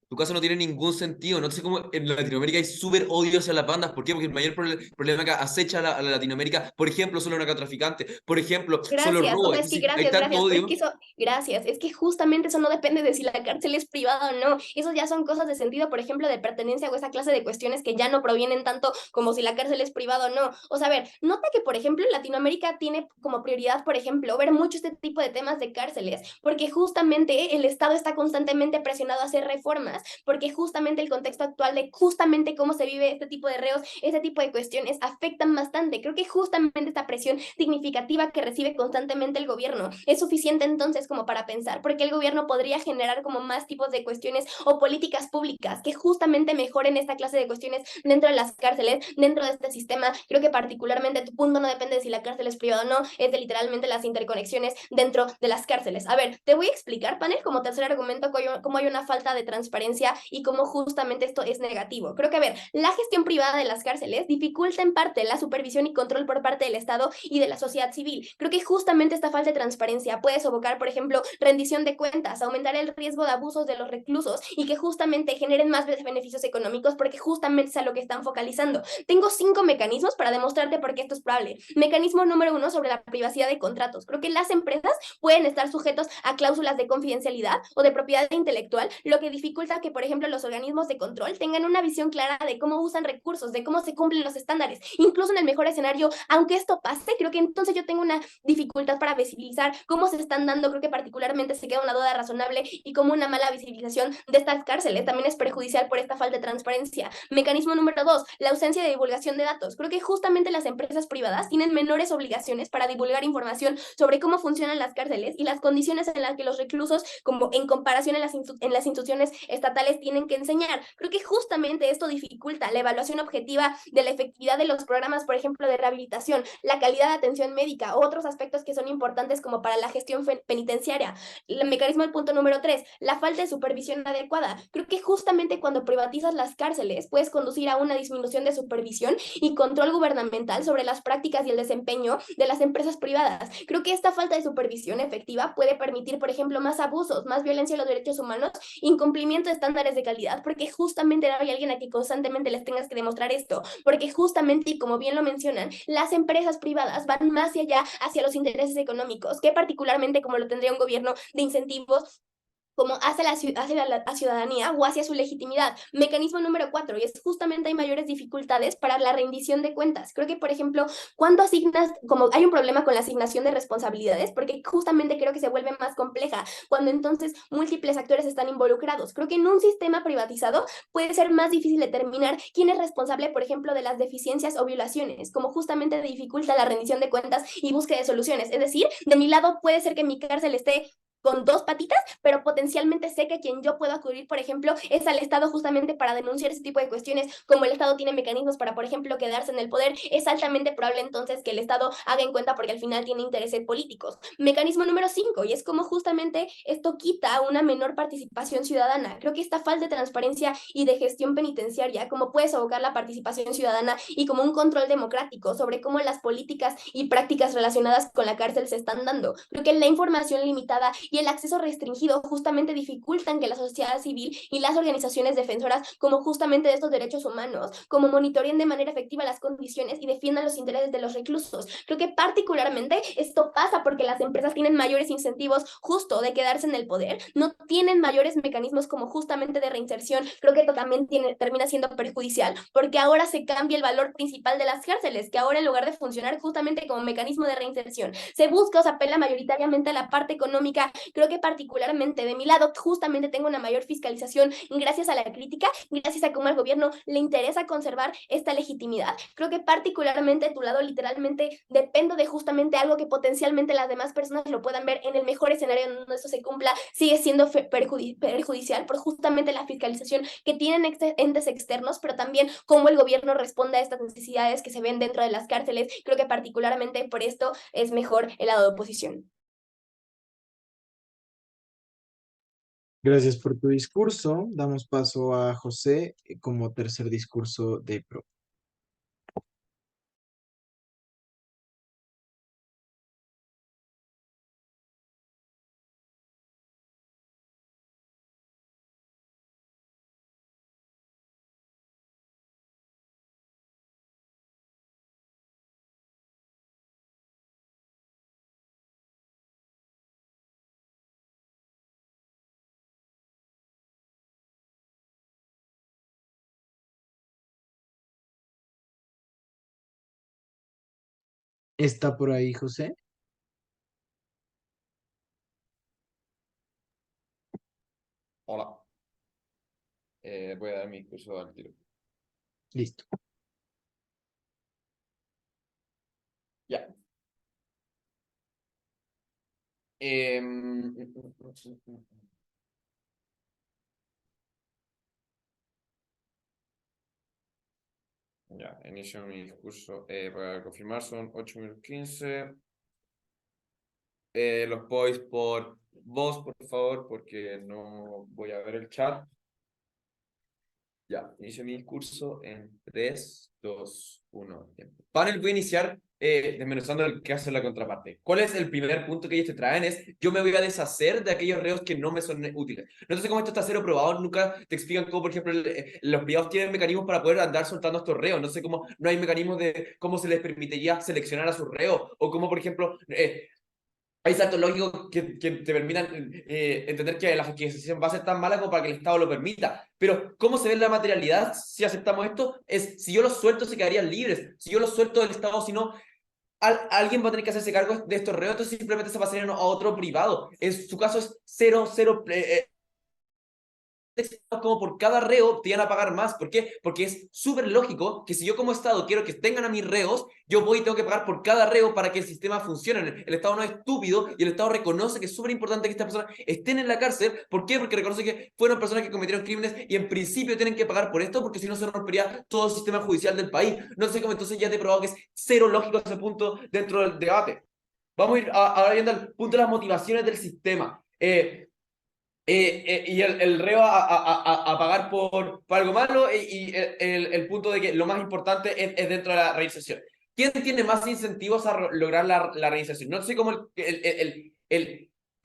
Tu caso no tiene ningún sentido. No sé cómo en Latinoamérica hay súper odio hacia las bandas. ¿Por qué? Porque el mayor problema que acecha a la Latinoamérica, por ejemplo, son los narcotraficantes, por ejemplo, son los Gracias, o robos. sea, Es es que decir, hay gracias, tanto pero es odio. que eso, gracias, es que justamente eso no depende de si la cárcel es privada o no, eso ya son cosas de sentido, por ejemplo, de pertenencia o esa clase de cuestiones que ya no provienen tanto como si la cárcel es privada o no. O sea, a ver, nota que, por ejemplo, Latinoamérica tiene como prioridad, por ejemplo, ver mucho este tipo de temas de cárceles, porque justamente el Estado está constantemente presionado a hacer reformas, porque justamente el contexto actual de justamente cómo se vive este tipo de reos, este tipo de cuestiones afectan bastante. Creo que justamente esta presión significativa que recibe constantemente el gobierno es suficiente entonces como para pensar porque el gobierno podría generar como más tipos de cuestiones o políticas públicas que justamente mejoren esta clase de cuestiones dentro de las cárceles, dentro de este sistema. Creo que particularmente tu punto no depende de si la cárcel es privada o no, es de literalmente las interconexiones dentro de las cárceles. A ver, te voy a explicar, Panel, como tercer argumento, cómo hay una falta de transparencia y cómo justamente esto es negativo. Creo que, a ver, la gestión privada de las cárceles dificulta en parte la supervisión y control por parte del Estado y de la sociedad civil. Creo que justamente esta falta de transparencia puede sofocar, por ejemplo, rendición de cuentas, aumentar el riesgo de abusos de los reclusos y que justamente generen más beneficios económicos porque justamente es a lo que están focalizando. Tengo 5 mecanismos para demostrarte por qué esto es probable. Mecanismo número 1 sobre la privacidad de contratos. Creo que las empresas pueden estar sujetos a cláusulas de confidencialidad o de propiedad intelectual, lo que dificulta que, por ejemplo, los organismos de control tengan una visión clara de cómo usan recursos, de cómo se cumplen los estándares. Incluso en el mejor escenario, aunque esto pase, creo que entonces yo tengo una dificultad para visibilizar cómo se están dando. Creo que particularmente se queda una duda razonable y como una mala visibilización de estas cárceles también es perjudicial por esta falta de transparencia. Mecanismo número 2, la ausencia de divulgación de datos. Creo que justamente las empresas privadas tienen menores obligaciones para divulgar información sobre cómo funcionan las cárceles y las condiciones en las que los reclusos, como en comparación en las instituciones estatales estatales tienen que enseñar. Creo que justamente esto dificulta la evaluación objetiva de la efectividad de los programas, por ejemplo, de rehabilitación, la calidad de atención médica, otros aspectos que son importantes como para la gestión penitenciaria. El mecanismo del punto número 3, la falta de supervisión adecuada. Creo que justamente cuando privatizas las cárceles puedes conducir a una disminución de supervisión y control gubernamental sobre las prácticas y el desempeño de las empresas privadas. Creo que esta falta de supervisión efectiva puede permitir, por ejemplo, más abusos, más violencia a los derechos humanos, incumplimiento de estándares de calidad, porque justamente no hay alguien a quien constantemente les tengas que demostrar esto, porque justamente, y como bien lo mencionan, las empresas privadas van más allá hacia los intereses económicos, que particularmente como lo tendría un gobierno de incentivos como hacia la ciudadanía o hacia su legitimidad. Mecanismo número 4, y es justamente hay mayores dificultades para la rendición de cuentas. Creo que, por ejemplo, cuando asignas, como hay un problema con la asignación de responsabilidades, porque justamente creo que se vuelve más compleja cuando entonces múltiples actores están involucrados. Creo que en un sistema privatizado puede ser más difícil determinar quién es responsable, por ejemplo, de las deficiencias o violaciones, como justamente dificulta la rendición de cuentas y búsqueda de soluciones. Es decir, de mi lado puede ser que mi cárcel esté con dos patitas, pero potencialmente sé que quien yo puedo acudir, por ejemplo, es al Estado justamente para denunciar ese tipo de cuestiones. Como el Estado tiene mecanismos para, por ejemplo, quedarse en el poder, es altamente probable entonces que el Estado haga en cuenta porque al final tiene intereses políticos. Mecanismo número 5, y es como justamente esto quita una menor participación ciudadana. Creo que esta falta de transparencia y de gestión penitenciaria, como puedes abocar la participación ciudadana y como un control democrático sobre cómo las políticas y prácticas relacionadas con la cárcel se están dando. Creo que la información limitada y el acceso restringido justamente dificultan que la sociedad civil y las organizaciones defensoras como justamente de estos derechos humanos, como monitoreen de manera efectiva las condiciones y defiendan los intereses de los reclusos. Creo que particularmente esto pasa porque las empresas tienen mayores incentivos justo de quedarse en el poder, no tienen mayores mecanismos como justamente de reinserción. Creo que esto también termina siendo perjudicial porque ahora se cambia el valor principal de las cárceles, que ahora en lugar de funcionar justamente como mecanismo de reinserción, se busca o se apela mayoritariamente a la parte económica. Creo que particularmente de mi lado justamente tengo una mayor fiscalización gracias a la crítica, gracias a cómo al gobierno le interesa conservar esta legitimidad. Creo que particularmente de tu lado literalmente dependo de justamente algo que potencialmente las demás personas lo puedan ver en el mejor escenario donde esto se cumpla, sigue siendo perjudicial por justamente la fiscalización que tienen entes externos, pero también cómo el gobierno responde a estas necesidades que se ven dentro de las cárceles. Creo que particularmente por esto es mejor el lado de oposición. Gracias por tu discurso. Damos paso a José como tercer discurso de pro. ¿Está por ahí, José? Hola. Voy a dar mi discurso al tiro. Listo. Ya. Ya, inicio mi discurso. Para confirmar, son 8 minutos 15. Los podéis por voz, por favor, porque no voy a ver el chat. Ya, inicio mi discurso en 3, 2, 1. Tiempo. Panel, voy a iniciar desmenuzando el que hace la contraparte. ¿Cuál es el primer punto que ellos te traen? Es, yo me voy a deshacer de aquellos reos que no me son útiles. No sé cómo esto está cero probado, nunca te explican cómo, por ejemplo, los privados tienen mecanismos para poder andar soltando a estos reos. No sé cómo, no hay mecanismos de cómo se les permitiría seleccionar a sus reos, o cómo, por ejemplo, hay saltos lógicos que te permitan entender que la fiscalización va a ser tan mala como para que el Estado lo permita. Pero, ¿cómo se ve la materialidad si aceptamos esto? Es, si yo los suelto, se quedarían libres. Si yo los suelto del Estado, si no, alguien va a tener que hacerse cargo de estos reos, entonces simplemente se pasarían a otro privado. En su caso es cero, como por cada reo te van a pagar más. ¿Por qué? Porque es súper lógico que si yo como Estado quiero que tengan a mis reos, yo voy y tengo que pagar por cada reo para que el sistema funcione. El Estado no es estúpido y el Estado reconoce que es súper importante que estas personas estén en la cárcel. ¿Por qué? Porque reconoce que fueron personas que cometieron crímenes y en principio tienen que pagar por esto, porque si no se rompería todo el sistema judicial del país. No sé cómo, entonces ya te he probado que es cero lógico ese punto dentro del debate. Vamos a ir ahora viendo el punto de las motivaciones del sistema. Y el reo a pagar por algo malo y el punto de que lo más importante es dentro de la reinserción. ¿Quién tiene más incentivos a lograr la reinserción? No sé cómo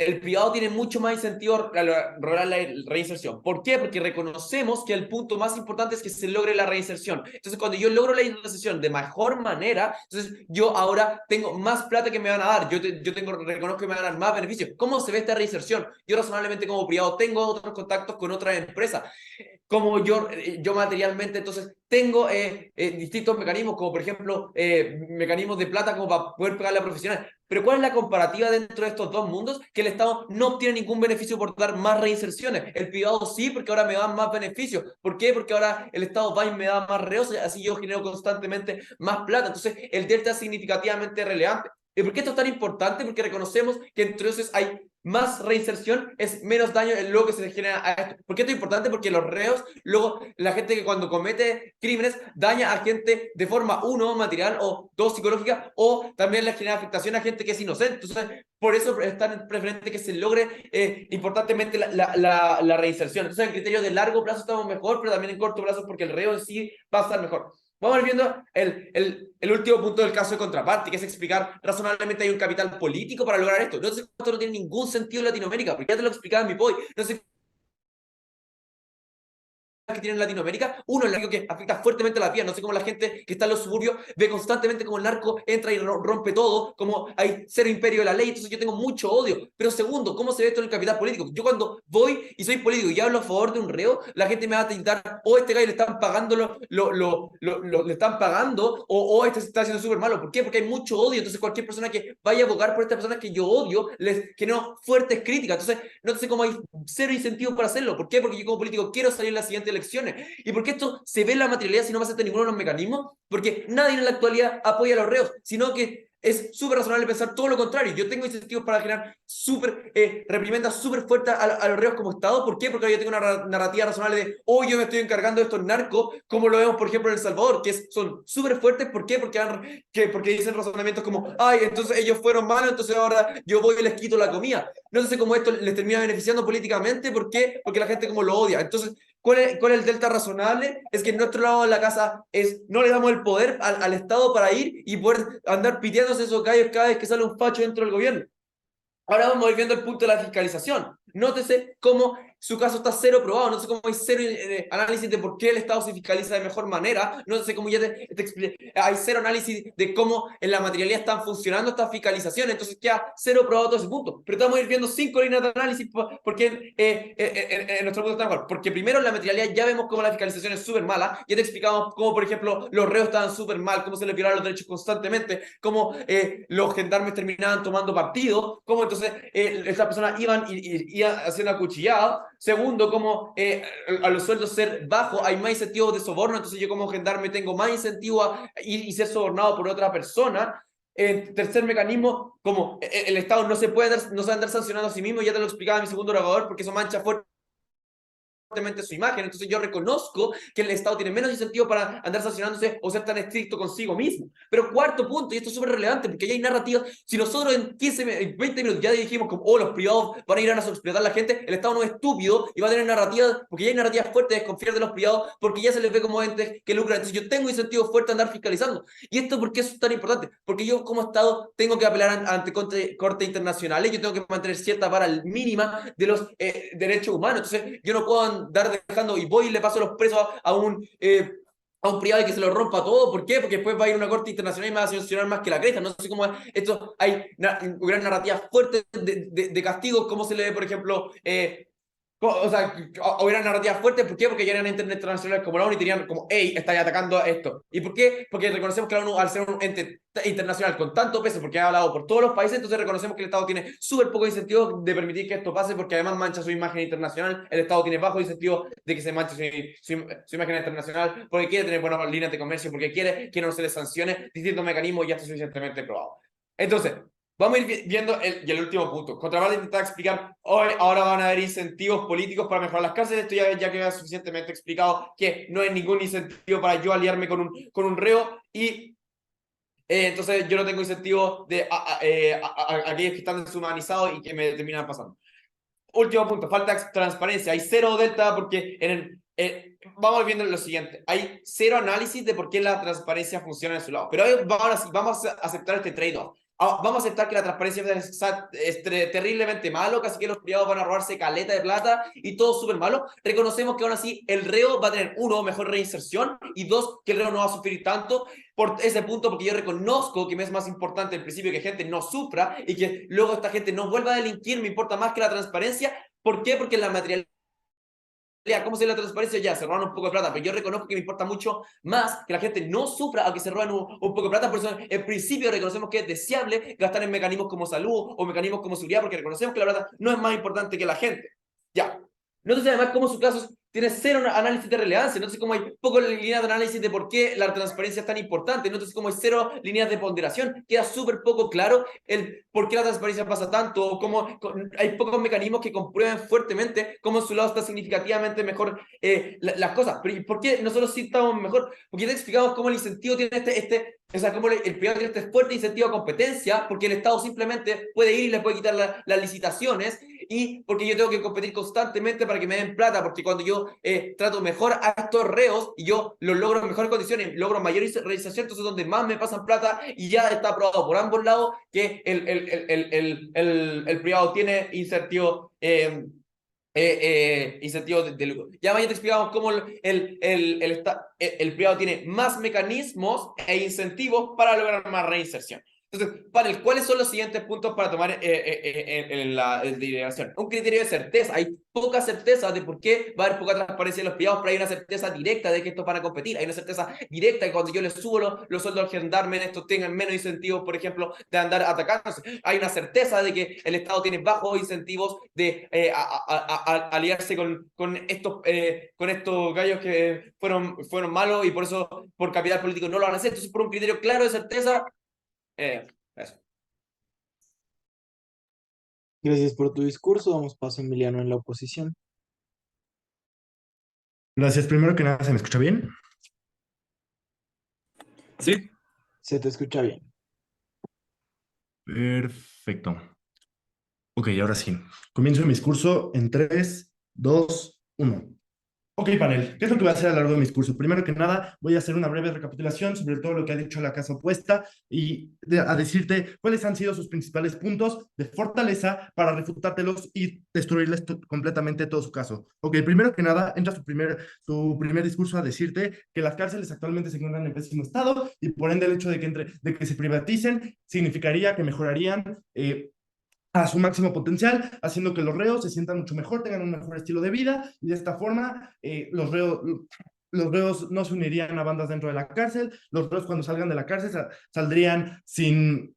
el privado tiene mucho más incentivos a lograr la reinserción. ¿Por qué? Porque reconocemos que el punto más importante es que se logre la reinserción. Entonces, cuando yo logro la reinserción de mejor manera, entonces yo ahora tengo más plata que me van a dar. Yo reconozco que me van a dar más beneficios. ¿Cómo se ve esta reinserción? Yo razonablemente como privado tengo otros contactos con otras empresas. Como yo materialmente, entonces tengo distintos mecanismos, como por ejemplo mecanismos de plata como para poder pagarle a profesional. Pero ¿cuál es la comparativa dentro de estos dos mundos? Que el Estado no obtiene ningún beneficio por dar más reinserciones. El privado sí, porque ahora me dan más beneficios. ¿Por qué? Porque ahora el Estado va y me da más reos, así yo genero constantemente más plata. Entonces el delta es significativamente relevante. ¿Y por qué esto es tan importante? Porque reconocemos que entonces hay más reinserción, es menos daño en lo que se genera a esto. ¿Por qué esto es importante? Porque los reos, luego la gente que cuando comete crímenes daña a gente de forma, uno, material o dos, psicológica, o también le genera afectación a gente que es inocente. Entonces, por eso es tan preferente que se logre importantemente la reinserción. Entonces, en criterio de largo plazo estamos mejor, pero también en corto plazo porque el reo en sí va a estar mejor. Vamos a ir viendo el último punto del caso de contraparte, que es explicar razonablemente hay un capital político para lograr esto. No sé esto no tiene ningún sentido en Latinoamérica, porque ya te lo explicaba en mi POI. No sé que tiene en Latinoamérica, uno, el narco que afecta fuertemente a la vida, no sé cómo la gente que está en los suburbios ve constantemente cómo el narco entra y rompe todo, como hay cero imperio de la ley, entonces yo tengo mucho odio. Pero segundo, ¿cómo se ve esto en el capital político? Yo cuando voy y soy político y hablo a favor de un reo, la gente me va a tintar, este gallo le están pagando, le están pagando, este se está haciendo súper malo. ¿Por qué? Porque hay mucho odio, entonces cualquier persona que vaya a abogar por esta persona que yo odio, les genero fuertes críticas, entonces no sé cómo hay cero incentivo para hacerlo. ¿Por qué? Porque yo como político quiero salir en la siguiente elección. ¿Y por qué esto se ve en la materialidad si no pasa ninguno de los mecanismos? Porque nadie en la actualidad apoya a los reos, sino que es súper razonable pensar todo lo contrario. Yo tengo incentivos para generar reprimendas súper fuertes a los reos como Estado. ¿Por qué? Porque yo tengo una narrativa razonable de yo me estoy encargando de estos narcos, como lo vemos, por ejemplo, en El Salvador, que son súper fuertes. ¿Por qué? Porque dicen razonamientos como, entonces ellos fueron malos, entonces ahora yo voy y les quito la comida. No sé cómo esto les termina beneficiando políticamente. ¿Por qué? Porque la gente como lo odia. Entonces, ¿cuál es el delta razonable? Es que en nuestro lado de la casa no le damos el poder al Estado para ir y poder andar piteándose esos gallos cada vez que sale un facho dentro del gobierno. Ahora vamos a ir viendo el punto de la fiscalización. Nótese cómo su caso está cero probado, no sé cómo hay cero análisis de por qué el Estado se fiscaliza de mejor manera, no sé cómo ya te expliqué, hay cero análisis de cómo en la materialidad están funcionando estas fiscalizaciones, entonces queda cero probado todo ese punto. Pero estamos a ir viendo 5 líneas de análisis porque en nuestro punto está mejor. Porque primero en la materialidad ya vemos cómo la fiscalización es súper mala, ya te explicamos cómo, por ejemplo, los reos estaban súper mal, cómo se les violaban los derechos constantemente, cómo los gendarmes terminaban tomando partido, cómo entonces estas personas iban haciendo acuchillados. Segundo, como a los sueldos ser bajos hay más incentivos de soborno, entonces yo como gendarme tengo más incentivo a ir y ser sobornado por otra persona. Tercer mecanismo, como el Estado no se puede andar sancionando a sí mismo, ya te lo explicaba mi segundo orador, porque eso mancha fuertemente su imagen. Entonces yo reconozco que el Estado tiene menos incentivo para andar sancionándose o ser tan estricto consigo mismo. Pero cuarto punto, y esto es súper relevante porque ya hay narrativas, si nosotros en 20 minutos ya dijimos como los privados van a ir a explotar a la gente, el Estado no es estúpido y va a tener narrativas, porque ya hay narrativas fuertes de desconfiar de los privados porque ya se les ve como entes que lucran. Entonces yo tengo incentivos fuertes a andar fiscalizando. ¿Y esto por qué es tan importante? Porque yo como Estado tengo que apelar ante cortes internacionales, yo tengo que mantener cierta vara mínima de los derechos humanos. Entonces yo no puedo andar dejando y voy y le paso los presos a un privado y que se lo rompa todo. ¿Por qué? Porque después va a ir a una corte internacional y me va a sancionar más que la cresta. No sé cómo esto, hay gran narrativa fuerte de castigos, como se le ve, por ejemplo, O sea, hubiera narrativas fuertes. ¿Por qué? Porque ya eran entes internacionales como la ONU y tenían como, hey, estáis atacando a esto. ¿Y por qué? Porque reconocemos que la ONU, al ser un ente internacional con tanto peso, porque ha hablado por todos los países, entonces reconocemos que el Estado tiene súper poco incentivo de permitir que esto pase, porque además mancha su imagen internacional. El Estado tiene bajo incentivo de que se manche su imagen internacional, porque quiere tener buenas líneas de comercio, porque quiere que no se les sancione. Distintos mecanismos ya está suficientemente probado. Entonces, vamos a ir viendo el último punto. Contraparte intentaba explicar, hoy ahora van a haber incentivos políticos para mejorar las cárceles. Esto ya queda suficientemente explicado, que no hay ningún incentivo para yo aliarme con un reo y entonces yo no tengo incentivo de aquellos que están deshumanizados y que me terminan pasando. Último punto, falta de transparencia. Hay cero delta porque vamos viendo lo siguiente. Hay cero análisis de por qué la transparencia funciona en su lado. Pero ahora sí, vamos a aceptar este trade-off. Vamos a aceptar que la transparencia es terriblemente malo, casi que los privados van a robarse caleta de plata y todo súper malo. Reconocemos que aún así el reo va a tener, uno, mejor reinserción y dos, que el reo no va a sufrir tanto por ese punto, porque yo reconozco que me es más importante el principio que gente no sufra y que luego esta gente no vuelva a delinquir, me importa más que la transparencia. ¿Por qué? Porque la materialidad, ¿cómo se ve la transparencia? Ya, se roban un poco de plata, pero yo reconozco que me importa mucho más que la gente no sufra a que se roben un poco de plata. Por eso, en principio, reconocemos que es deseable gastar en mecanismos como salud o mecanismos como seguridad, porque reconocemos que la plata no es más importante que la gente. Ya. Nótese además cómo su caso tiene cero análisis de relevancia. Nótese cómo hay pocas líneas de análisis de por qué la transparencia es tan importante. Nótese cómo hay cero líneas de ponderación. Queda súper poco claro el por qué la transparencia pasa tanto, o cómo hay pocos mecanismos que comprueben fuertemente cómo en su lado está significativamente mejor las cosas. Pero ¿y por qué nosotros sí estamos mejor? Porque te explicamos cómo el incentivo tiene o sea, cómo el privado tiene este fuerte incentivo a competencia, porque el Estado simplemente puede ir y le puede quitar las licitaciones, y porque yo tengo que competir constantemente para que me den plata, porque cuando yo trato mejor a estos reos y yo los logro en mejores condiciones, logro mayor realización, entonces donde más me pasan plata, y ya está probado por ambos lados que el privado tiene incentivo incentivo de lucro. Ya mañana te explicamos cómo el privado tiene más mecanismos e incentivos para lograr más reinserción. Entonces, panel, ¿cuáles son los siguientes puntos para tomar en la deliberación? Un criterio de certeza. Hay poca certeza de por qué va a haber poca transparencia en los privados, pero hay una certeza directa de que estos van a competir. Hay una certeza directa de que cuando yo les subo los sueldos al gendarme, estos tengan menos incentivos, por ejemplo, de andar atacándose. Hay una certeza de que el Estado tiene bajos incentivos de aliarse con estos gallos que fueron malos y por eso, por capital político, no lo van a hacer. Entonces, por un criterio claro de certeza, eso. Gracias por tu discurso. Damos paso a Emiliano en la oposición. Gracias. Primero que nada, ¿se me escucha bien? Sí. Se te escucha bien. Perfecto. Ok, ahora sí. Comienzo mi discurso en 3, 2, 1. Ok, panel, ¿qué es lo que voy a hacer a lo largo de mi discurso? Primero que nada, voy a hacer una breve recapitulación sobre todo lo que ha dicho la casa opuesta y a decirte cuáles han sido sus principales puntos de fortaleza para refutártelos y destruirles completamente todo su caso. Ok, primero que nada, entra su primer discurso a decirte que las cárceles actualmente se encuentran en pésimo estado y por ende el hecho de que se privaticen significaría que mejorarían a su máximo potencial, haciendo que los reos se sientan mucho mejor, tengan un mejor estilo de vida, y de esta forma los reos no se unirían a bandas dentro de la cárcel, los reos cuando salgan de la cárcel saldrían sin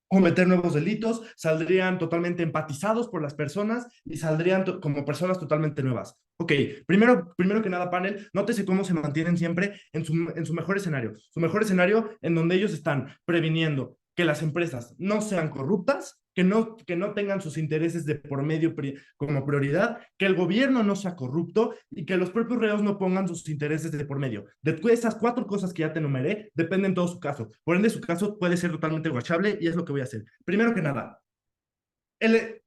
cometer nuevos delitos, saldrían totalmente empatizados por las personas y saldrían como personas totalmente nuevas. Ok, primero que nada, panel, nótese cómo se mantienen siempre en su mejor escenario. Su mejor escenario en donde ellos están previniendo que las empresas no sean corruptas, que no tengan sus intereses de por medio como prioridad, que el gobierno no sea corrupto y que los propios reos no pongan sus intereses de por medio. De esas 4 cosas que ya te enumeré, dependen todo su caso. Por ende, su caso puede ser totalmente guachable y es lo que voy a hacer. Primero que nada,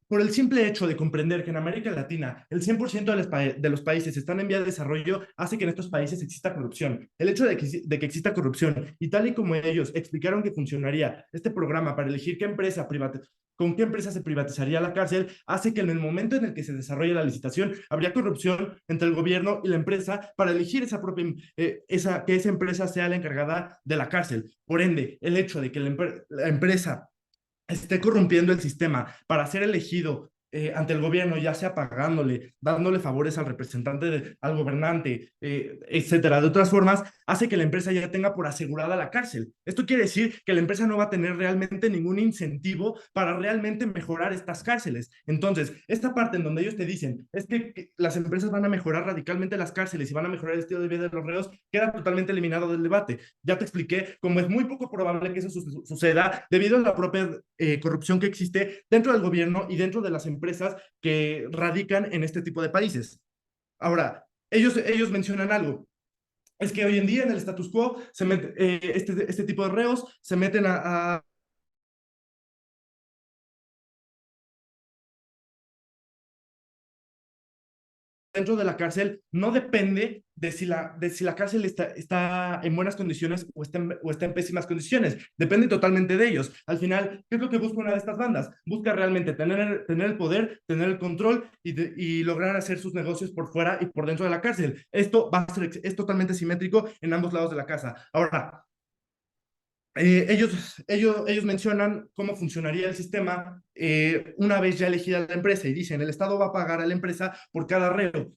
por el simple hecho de comprender que en América Latina el 100% de los países están en vía de desarrollo hace que en estos países exista corrupción. El hecho de que exista corrupción y tal y como ellos explicaron que funcionaría este programa para elegir con qué empresa se privatizaría la cárcel, hace que en el momento en el que se desarrolle la licitación habría corrupción entre el gobierno y la empresa para elegir que esa empresa sea la encargada de la cárcel. Por ende, el hecho de que la empresa esté corrompiendo el sistema para ser elegido ante el gobierno, ya sea pagándole, dándole favores al representante, al gobernante, etcétera. De otras formas, hace que la empresa ya tenga por asegurada la cárcel. Esto quiere decir que la empresa no va a tener realmente ningún incentivo para realmente mejorar estas cárceles. Entonces, esta parte en donde ellos te dicen es que las empresas van a mejorar radicalmente las cárceles y van a mejorar el estilo de vida de los reos, queda totalmente eliminado del debate. Ya te expliqué cómo es muy poco probable que eso suceda debido a la propia corrupción que existe dentro del gobierno y dentro de las empresas que radican en este tipo de países. Ahora, ellos mencionan algo. Es que hoy en día en el status quo este tipo de reos se meten a dentro de la cárcel no depende de si la cárcel está en buenas condiciones o está en pésimas condiciones. Depende totalmente de ellos. Al final, ¿qué es lo que busca una de estas bandas? Busca realmente tener el poder, tener el control y lograr hacer sus negocios por fuera y por dentro de la cárcel. Esto es totalmente simétrico en ambos lados de la casa. Ahora, ellos mencionan cómo funcionaría el sistema una vez ya elegida la empresa y dicen, el Estado va a pagar a la empresa por cada reo.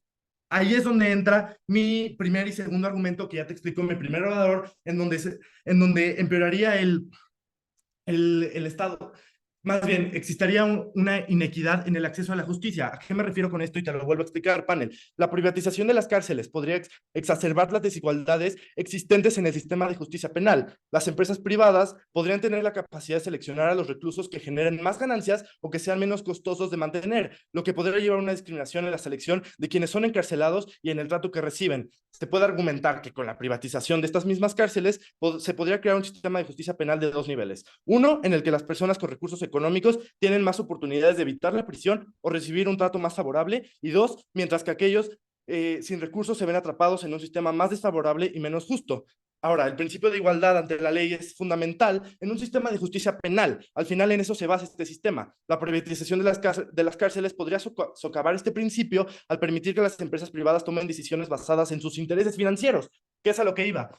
Ahí es donde entra mi primer y segundo argumento, que ya te explico mi primer orador, en donde empeoraría el Estado. Más bien, existiría una inequidad en el acceso a la justicia. ¿A qué me refiero con esto? Y te lo vuelvo a explicar, panel. La privatización de las cárceles podría exacerbar las desigualdades existentes en el sistema de justicia penal. Las empresas privadas podrían tener la capacidad de seleccionar a los reclusos que generen más ganancias o que sean menos costosos de mantener, lo que podría llevar a una discriminación en la selección de quienes son encarcelados y en el trato que reciben. Se puede argumentar que con la privatización de estas mismas cárceles se podría crear un sistema de justicia penal de dos niveles. Uno, en el que las personas con recursos económicos tienen más oportunidades de evitar la prisión o recibir un trato más favorable, y dos, mientras que aquellos sin recursos se ven atrapados en un sistema más desfavorable y menos justo. Ahora, el principio de igualdad ante la ley es fundamental en un sistema de justicia penal. Al final, en eso se basa este sistema. La privatización de las cárceles podría socavar este principio al permitir que las empresas privadas tomen decisiones basadas en sus intereses financieros, que es a lo que iba.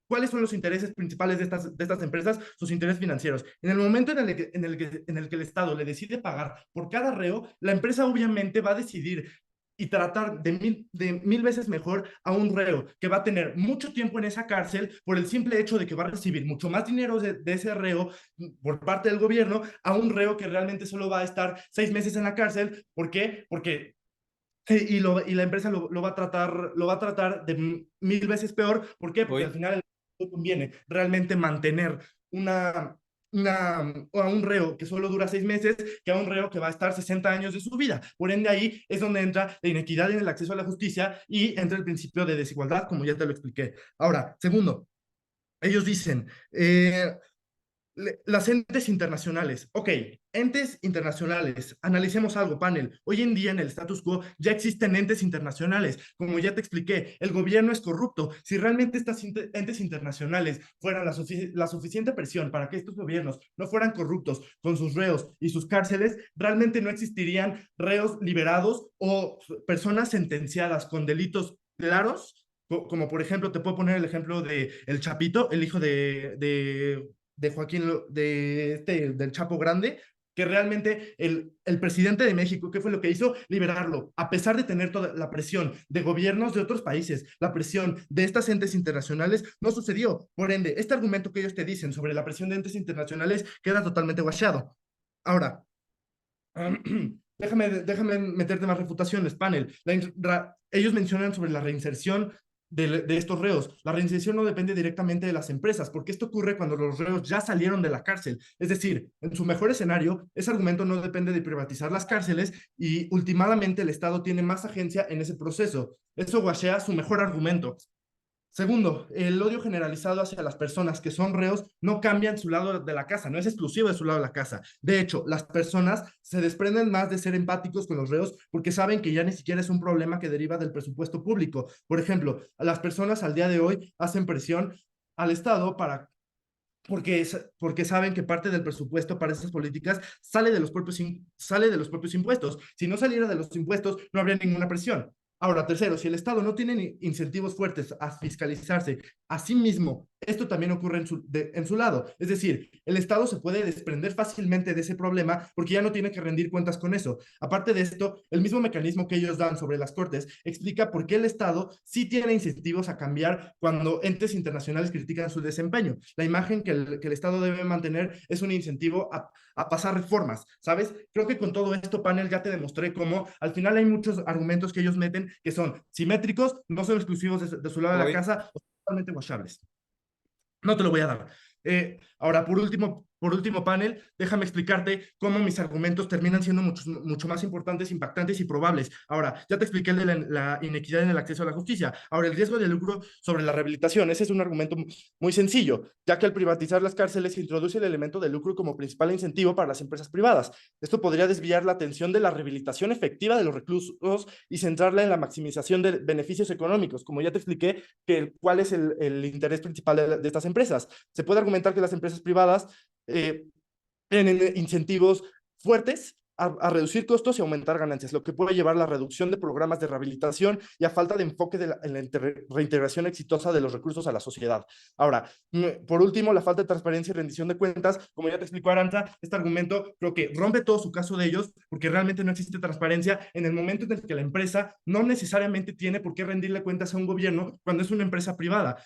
¿Cuáles son los intereses principales de estas empresas? Sus intereses financieros. En el momento en el que el Estado le decide pagar por cada reo, la empresa obviamente va a decidir y tratar de mil veces mejor a un reo que va a tener mucho tiempo en esa cárcel por el simple hecho de que va a recibir mucho más dinero de ese reo por parte del gobierno, a un reo que realmente solo va a estar 6 meses en la cárcel. ¿Por qué? Porque y la empresa lo va a tratar de 1000 veces peor. ¿Por qué? Porque al final no conviene realmente mantener a un reo que solo dura 6 meses que a un reo que va a estar 60 años de su vida. Por ende, ahí es donde entra la inequidad en el acceso a la justicia y entra el principio de desigualdad, como ya te lo expliqué. Ahora, segundo, ellos dicen, las entes internacionales. Ok, entes internacionales. Analicemos algo, panel. Hoy en día en el status quo ya existen entes internacionales. Como ya te expliqué, el gobierno es corrupto. Si realmente estas entes internacionales fueran la suficiente presión para que estos gobiernos no fueran corruptos con sus reos y sus cárceles, realmente no existirían reos liberados o personas sentenciadas con delitos claros, como por ejemplo, te puedo poner el ejemplo de El Chapito, el hijo de Joaquín, del Chapo Grande, que realmente el presidente de México, ¿qué fue lo que hizo? Liberarlo, a pesar de tener toda la presión de gobiernos de otros países, la presión de estas entes internacionales, no sucedió. Por ende, este argumento que ellos te dicen sobre la presión de entes internacionales queda totalmente guachado. Ahora, déjame meterte más refutaciones, panel. Ellos mencionan sobre la reinserción de estos reos. La reinserción no depende directamente de las empresas, porque esto ocurre cuando los reos ya salieron de la cárcel. Es decir, en su mejor escenario, ese argumento no depende de privatizar las cárceles y últimamente el Estado tiene más agencia en ese proceso. Eso guachea su mejor argumento. Segundo, el odio generalizado hacia las personas que son reos no cambia en su lado de la casa, no es exclusivo de su lado de la casa. De hecho, las personas se desprenden más de ser empáticos con los reos porque saben que ya ni siquiera es un problema que deriva del presupuesto público. Por ejemplo, las personas al día de hoy hacen presión al Estado porque saben que parte del presupuesto para esas políticas sale de los propios impuestos. Si no saliera de los impuestos, no habría ninguna presión. Ahora, tercero, si el Estado no tiene incentivos fuertes a fiscalizarse a sí mismo, esto también ocurre en su lado. Es decir, el Estado se puede desprender fácilmente de ese problema porque ya no tiene que rendir cuentas con eso. Aparte de esto, el mismo mecanismo que ellos dan sobre las Cortes explica por qué el Estado sí tiene incentivos a cambiar cuando entes internacionales critican su desempeño. La imagen que el Estado debe mantener es un incentivo a pasar reformas, ¿sabes? Creo que con todo esto, panel, ya te demostré cómo al final hay muchos argumentos que ellos meten que son simétricos, no son exclusivos de su lado de la casa, o totalmente washables. No te lo voy a dar. Ahora, por último panel, déjame explicarte cómo mis argumentos terminan siendo mucho más importantes, impactantes y probables. Ahora, ya te expliqué el de la inequidad en el acceso a la justicia. Ahora, el riesgo de lucro sobre la rehabilitación. Ese es un argumento muy sencillo, ya que al privatizar las cárceles se introduce el elemento de lucro como principal incentivo para las empresas privadas. Esto podría desviar la atención de la rehabilitación efectiva de los reclusos y centrarla en la maximización de beneficios económicos. Como ya te expliqué, cuál es el interés principal de estas empresas. Se puede argumentar que las empresas privadas tienen incentivos fuertes a reducir costos y aumentar ganancias, lo que puede llevar a la reducción de programas de rehabilitación y a falta de enfoque en la reintegración exitosa de los recursos a la sociedad. Ahora, por último, la falta de transparencia y rendición de cuentas, como ya te explicó Arantxa, este argumento creo que rompe todo su caso de ellos porque realmente no existe transparencia en el momento en el que la empresa no necesariamente tiene por qué rendirle cuentas a un gobierno cuando es una empresa privada.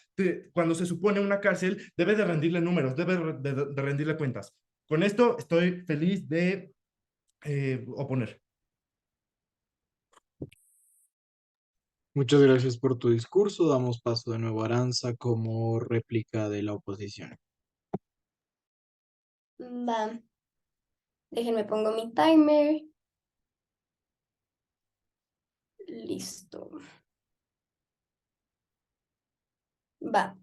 Cuando se supone una cárcel, debe de rendirle números, debe de rendirle cuentas. Con esto estoy feliz de oponer. Muchas gracias por tu discurso. Damos paso de nuevo a Arantxa como réplica de la oposición. Va. Déjenme pongo mi timer. Listo. Va.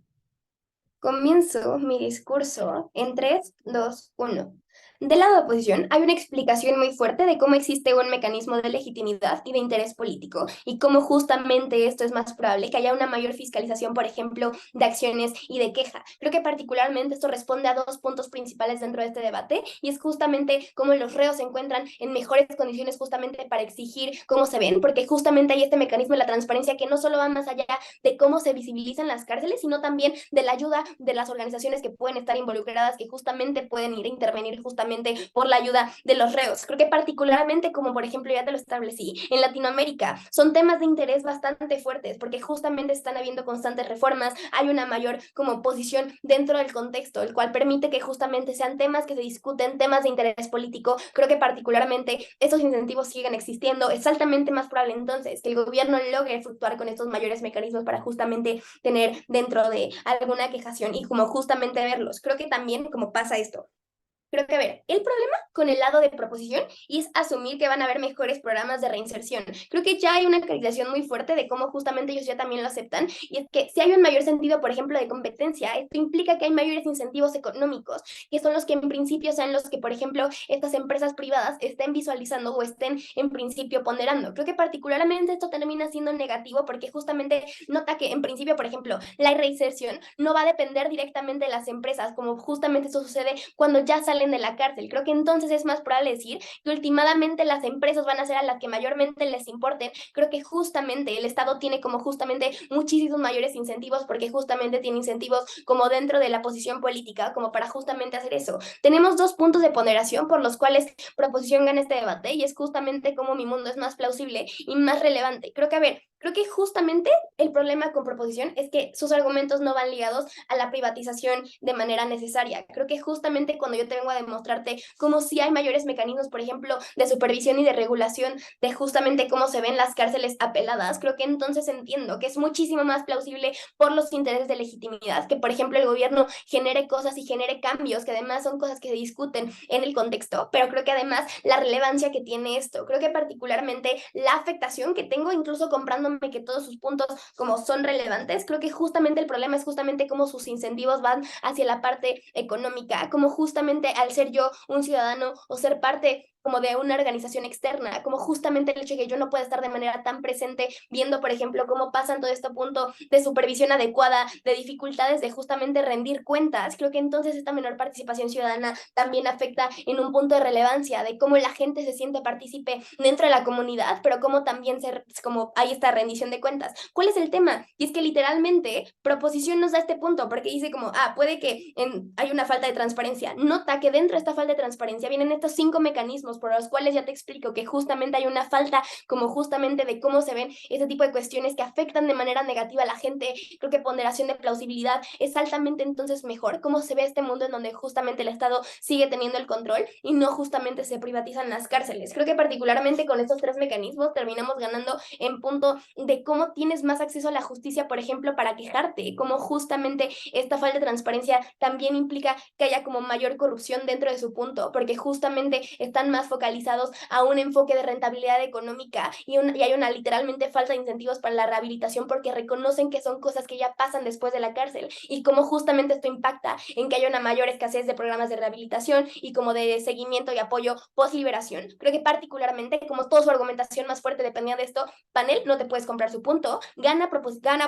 Comienzo mi discurso en 3, 2, 1. Del lado de oposición, hay una explicación muy fuerte de cómo existe un mecanismo de legitimidad y de interés político, y cómo justamente esto es más probable que haya una mayor fiscalización, por ejemplo, de acciones y de queja. Creo que particularmente esto responde a dos puntos principales dentro de este debate, y es justamente cómo los reos se encuentran en mejores condiciones justamente para exigir cómo se ven, porque justamente hay este mecanismo de la transparencia que no solo va más allá de cómo se visibilizan las cárceles, sino también de la ayuda de las organizaciones que pueden estar involucradas, que justamente pueden ir a intervenir justamente por la ayuda de los reos. Creo que particularmente, como por ejemplo ya te lo establecí, en Latinoamérica son temas de interés bastante fuertes, porque justamente están habiendo constantes reformas, hay una mayor como posición dentro del contexto, el cual permite que justamente sean temas que se discuten, temas de interés político. Creo que particularmente esos incentivos siguen existiendo. Es altamente más probable entonces que el gobierno logre fluctuar con estos mayores mecanismos para justamente tener dentro de alguna quejación y como justamente verlos. Creo que también como pasa esto. Creo que, a ver, el problema con el lado de proposición es asumir que van a haber mejores programas de reinserción. Creo que ya hay una calificación muy fuerte de cómo justamente ellos ya también lo aceptan, y es que si hay un mayor sentido, por ejemplo, de competencia, esto implica que hay mayores incentivos económicos, que son los que en principio sean los que, por ejemplo, estas empresas privadas estén visualizando o estén en principio ponderando. Creo que particularmente esto termina siendo negativo porque justamente nota que en principio, por ejemplo, la reinserción no va a depender directamente de las empresas, como justamente eso sucede cuando ya salen de la cárcel. Creo que entonces es más probable decir que últimamente las empresas van a ser a las que mayormente les importen. Creo que justamente el Estado tiene como justamente muchísimos mayores incentivos, porque justamente tiene incentivos como dentro de la posición política, como para justamente hacer eso. Tenemos dos puntos de ponderación por los cuales proposición gana este debate, y es justamente cómo mi mundo es más plausible y más relevante. Creo que, a ver, creo que justamente el problema con proposición es que sus argumentos no van ligados a la privatización de manera necesaria. Creo que justamente cuando yo te vengo a demostrarte cómo sí hay mayores mecanismos, por ejemplo, de supervisión y de regulación de justamente cómo se ven las cárceles apeladas, creo que entonces entiendo que es muchísimo más plausible por los intereses de legitimidad, que por ejemplo el gobierno genere cosas y genere cambios, que además son cosas que se discuten en el contexto, pero creo que además la relevancia que tiene esto, creo que particularmente la afectación que tengo incluso comprándome que todos sus puntos como son relevantes, creo que justamente el problema es justamente cómo sus incentivos van hacia la parte económica, como justamente al ser yo un ciudadano o ser parte como de una organización externa, como justamente el hecho de que yo no pueda estar de manera tan presente viendo, por ejemplo, cómo pasan todo este punto de supervisión adecuada, de dificultades de justamente rendir cuentas. Creo que entonces esta menor participación ciudadana también afecta en un punto de relevancia de cómo la gente se siente partícipe dentro de la comunidad, pero cómo también como hay esta rendición de cuentas. ¿Cuál es el tema? Y es que literalmente Proposición nos da este punto, porque dice como, puede que hay una falta de transparencia. Nota que dentro de esta falta de transparencia vienen estos 5 mecanismos por los cuales ya te explico que justamente hay una falta como justamente de cómo se ven ese tipo de cuestiones que afectan de manera negativa a la gente. Creo que ponderación de plausibilidad es altamente entonces mejor cómo se ve este mundo en donde justamente el Estado sigue teniendo el control y no justamente se privatizan las cárceles. Creo que particularmente con estos 3 mecanismos terminamos ganando en punto de cómo tienes más acceso a la justicia, por ejemplo, para quejarte, cómo justamente esta falta de transparencia también implica que haya como mayor corrupción dentro de su punto, porque justamente están más focalizados a un enfoque de rentabilidad económica y hay una literalmente falta de incentivos para la rehabilitación porque reconocen que son cosas que ya pasan después de la cárcel y cómo justamente esto impacta en que haya una mayor escasez de programas de rehabilitación y como de seguimiento y apoyo post liberación. Creo que particularmente como toda su argumentación más fuerte dependía de esto, Panel no te puedes comprar su punto, gana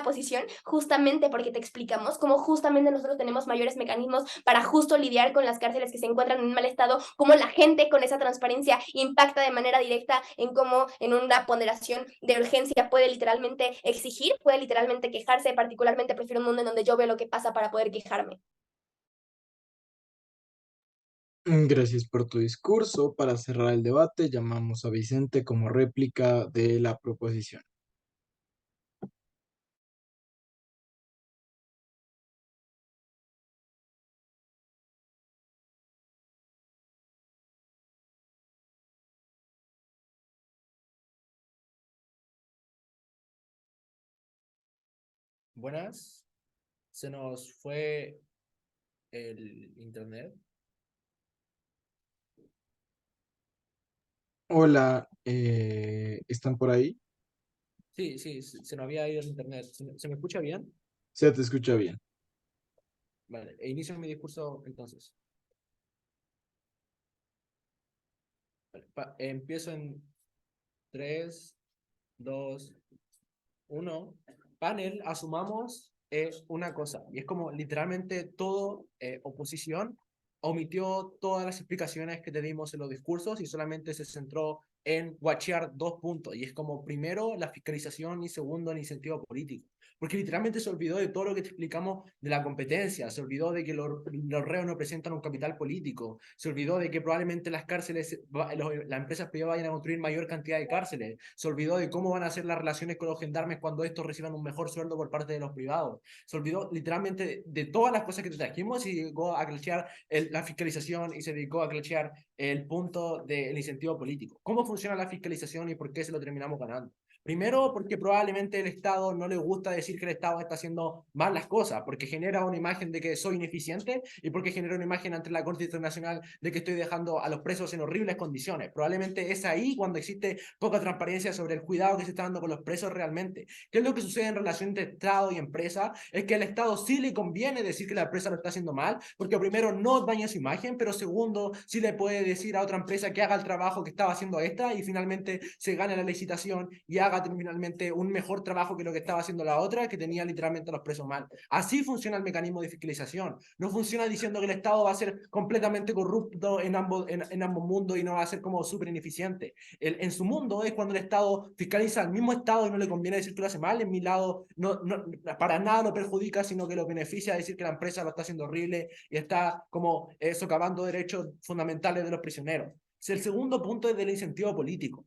posición justamente porque te explicamos cómo justamente nosotros tenemos mayores mecanismos para justo lidiar con las cárceles que se encuentran en mal estado, cómo la gente con esa transparencia impacta de manera directa en cómo en una ponderación de urgencia puede literalmente exigir, puede literalmente quejarse. Particularmente prefiero un mundo en donde yo veo lo que pasa para poder quejarme. Gracias por tu discurso. Para cerrar el debate, llamamos a Vicente como réplica de la proposición. Buenas. Se nos fue el internet. Hola, ¿están por ahí? Sí, se nos había ido el internet. ¿Se me escucha bien? Se te escucha bien. Vale, inicio mi discurso entonces. Vale, empiezo en 3, 2, 1. Panel, asumamos una cosa, y es como literalmente todo oposición omitió todas las explicaciones que te dimos en los discursos y solamente se centró en guachear 2 puntos, y es como primero la fiscalización y segundo el incentivo político. Porque literalmente se olvidó de todo lo que te explicamos de la competencia, se olvidó de que los reos no presentan un capital político, se olvidó de que probablemente las cárceles, las empresas privadas vayan a construir mayor cantidad de cárceles, se olvidó de cómo van a ser las relaciones con los gendarmes cuando estos reciban un mejor sueldo por parte de los privados, se olvidó literalmente de todas las cosas que te trajimos y llegó a glitchear la fiscalización y se dedicó a glitchear el punto del incentivo político. ¿Cómo funciona la fiscalización y por qué se lo terminamos ganando? Primero, porque probablemente el Estado no le gusta decir que el Estado está haciendo mal las cosas, porque genera una imagen de que soy ineficiente y porque genera una imagen ante la Corte Internacional de que estoy dejando a los presos en horribles condiciones. Probablemente es ahí cuando existe poca transparencia sobre el cuidado que se está dando con los presos realmente. ¿Qué es lo que sucede en relación entre Estado y empresa? Es que al Estado sí le conviene decir que la empresa lo está haciendo mal, porque primero no daña su imagen, pero segundo, sí le puede decir a otra empresa que haga el trabajo que estaba haciendo esta y finalmente se gane la licitación y haga finalmente un mejor trabajo que lo que estaba haciendo la otra, que tenía literalmente a los presos mal. Así funciona el mecanismo de fiscalización. No funciona diciendo que el Estado va a ser completamente corrupto en ambos mundos y no va a ser como súper ineficiente. En su mundo es cuando el Estado fiscaliza al mismo Estado y no le conviene decir que lo hace mal. En mi lado, para nada lo perjudica, sino que lo beneficia decir que la empresa lo está haciendo horrible y está como socavando derechos fundamentales de los prisioneros. El segundo punto es del incentivo político.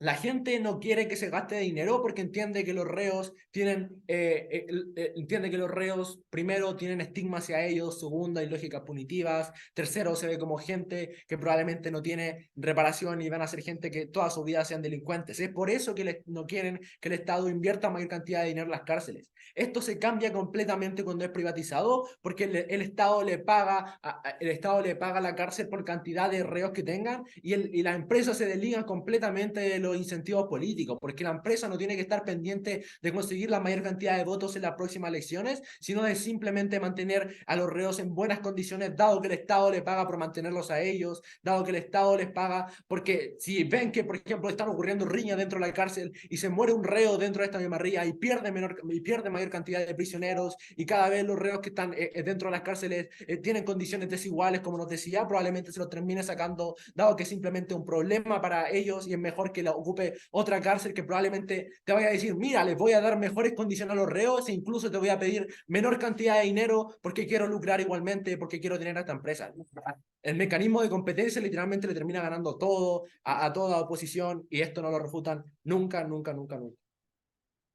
La gente no quiere que se gaste dinero porque entiende que los reos entiende que los reos, primero, tienen estigma hacia ellos, segundo, hay lógicas punitivas, tercero, se ve como gente que probablemente no tiene reparación y van a ser gente que toda su vida sean delincuentes. Es por eso que no quieren que el Estado invierta mayor cantidad de dinero en las cárceles. Esto se cambia completamente cuando es privatizado porque el Estado le paga a la cárcel por cantidad de reos que tengan y las empresas se desligan completamente de los incentivos políticos, porque la empresa no tiene que estar pendiente de conseguir la mayor cantidad de votos en las próximas elecciones, sino de simplemente mantener a los reos en buenas condiciones, dado que el Estado le paga por mantenerlos a ellos, dado que el Estado les paga, porque si ven que, por ejemplo, están ocurriendo riñas dentro de la cárcel y se muere un reo dentro de esta misma ría y pierde mayor cantidad de prisioneros, y cada vez los reos que están dentro de las cárceles tienen condiciones desiguales, como nos decía, probablemente se los termine sacando, dado que es simplemente un problema para ellos y es mejor que la ocupe otra cárcel que probablemente te vaya a decir, mira, les voy a dar mejores condiciones a los reos e incluso te voy a pedir menor cantidad de dinero porque quiero lucrar igualmente, porque quiero tener a esta empresa. El mecanismo de competencia literalmente le termina ganando todo a toda oposición, y esto no lo refutan nunca, nunca, nunca, nunca.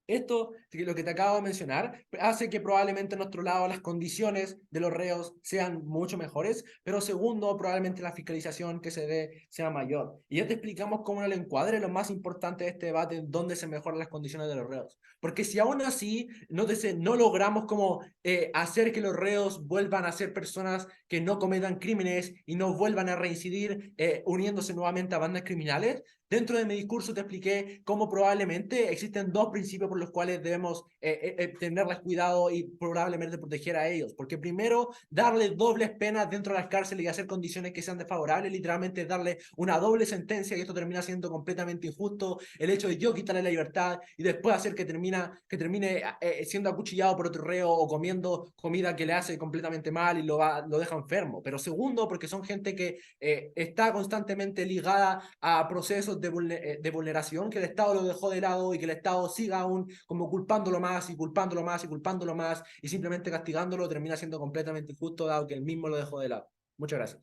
Esto, lo que te acabo de mencionar, hace que probablemente a nuestro lado las condiciones de los reos sean mucho mejores, pero segundo, probablemente la fiscalización que se dé sea mayor. Y ya te explicamos cómo en el encuadre lo más importante de este debate, dónde se mejoran las condiciones de los reos. Porque si aún así no logramos como hacer que los reos vuelvan a ser personas que no cometan crímenes y no vuelvan a reincidir uniéndose nuevamente a bandas criminales, dentro de mi discurso te expliqué cómo probablemente existen dos principios por los cuales debemos tenerles cuidado y probablemente proteger a ellos. Porque primero, darle dobles penas dentro de las cárceles y hacer condiciones que sean desfavorables, literalmente darle una doble sentencia, y esto termina siendo completamente injusto. El hecho de yo quitarle la libertad y después hacer que termine siendo acuchillado por otro reo o comiendo comida que le hace completamente mal y lo deja enfermo. Pero segundo, porque son gente que está constantemente ligada a procesos de vulneración, que el Estado lo dejó de lado y que el Estado siga aún como culpándolo más y culpándolo más y culpándolo más y simplemente castigándolo, termina siendo completamente injusto, dado que él mismo lo dejó de lado. Muchas gracias.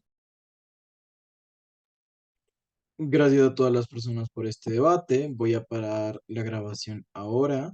Gracias a todas las personas por este debate. Voy a parar la grabación ahora.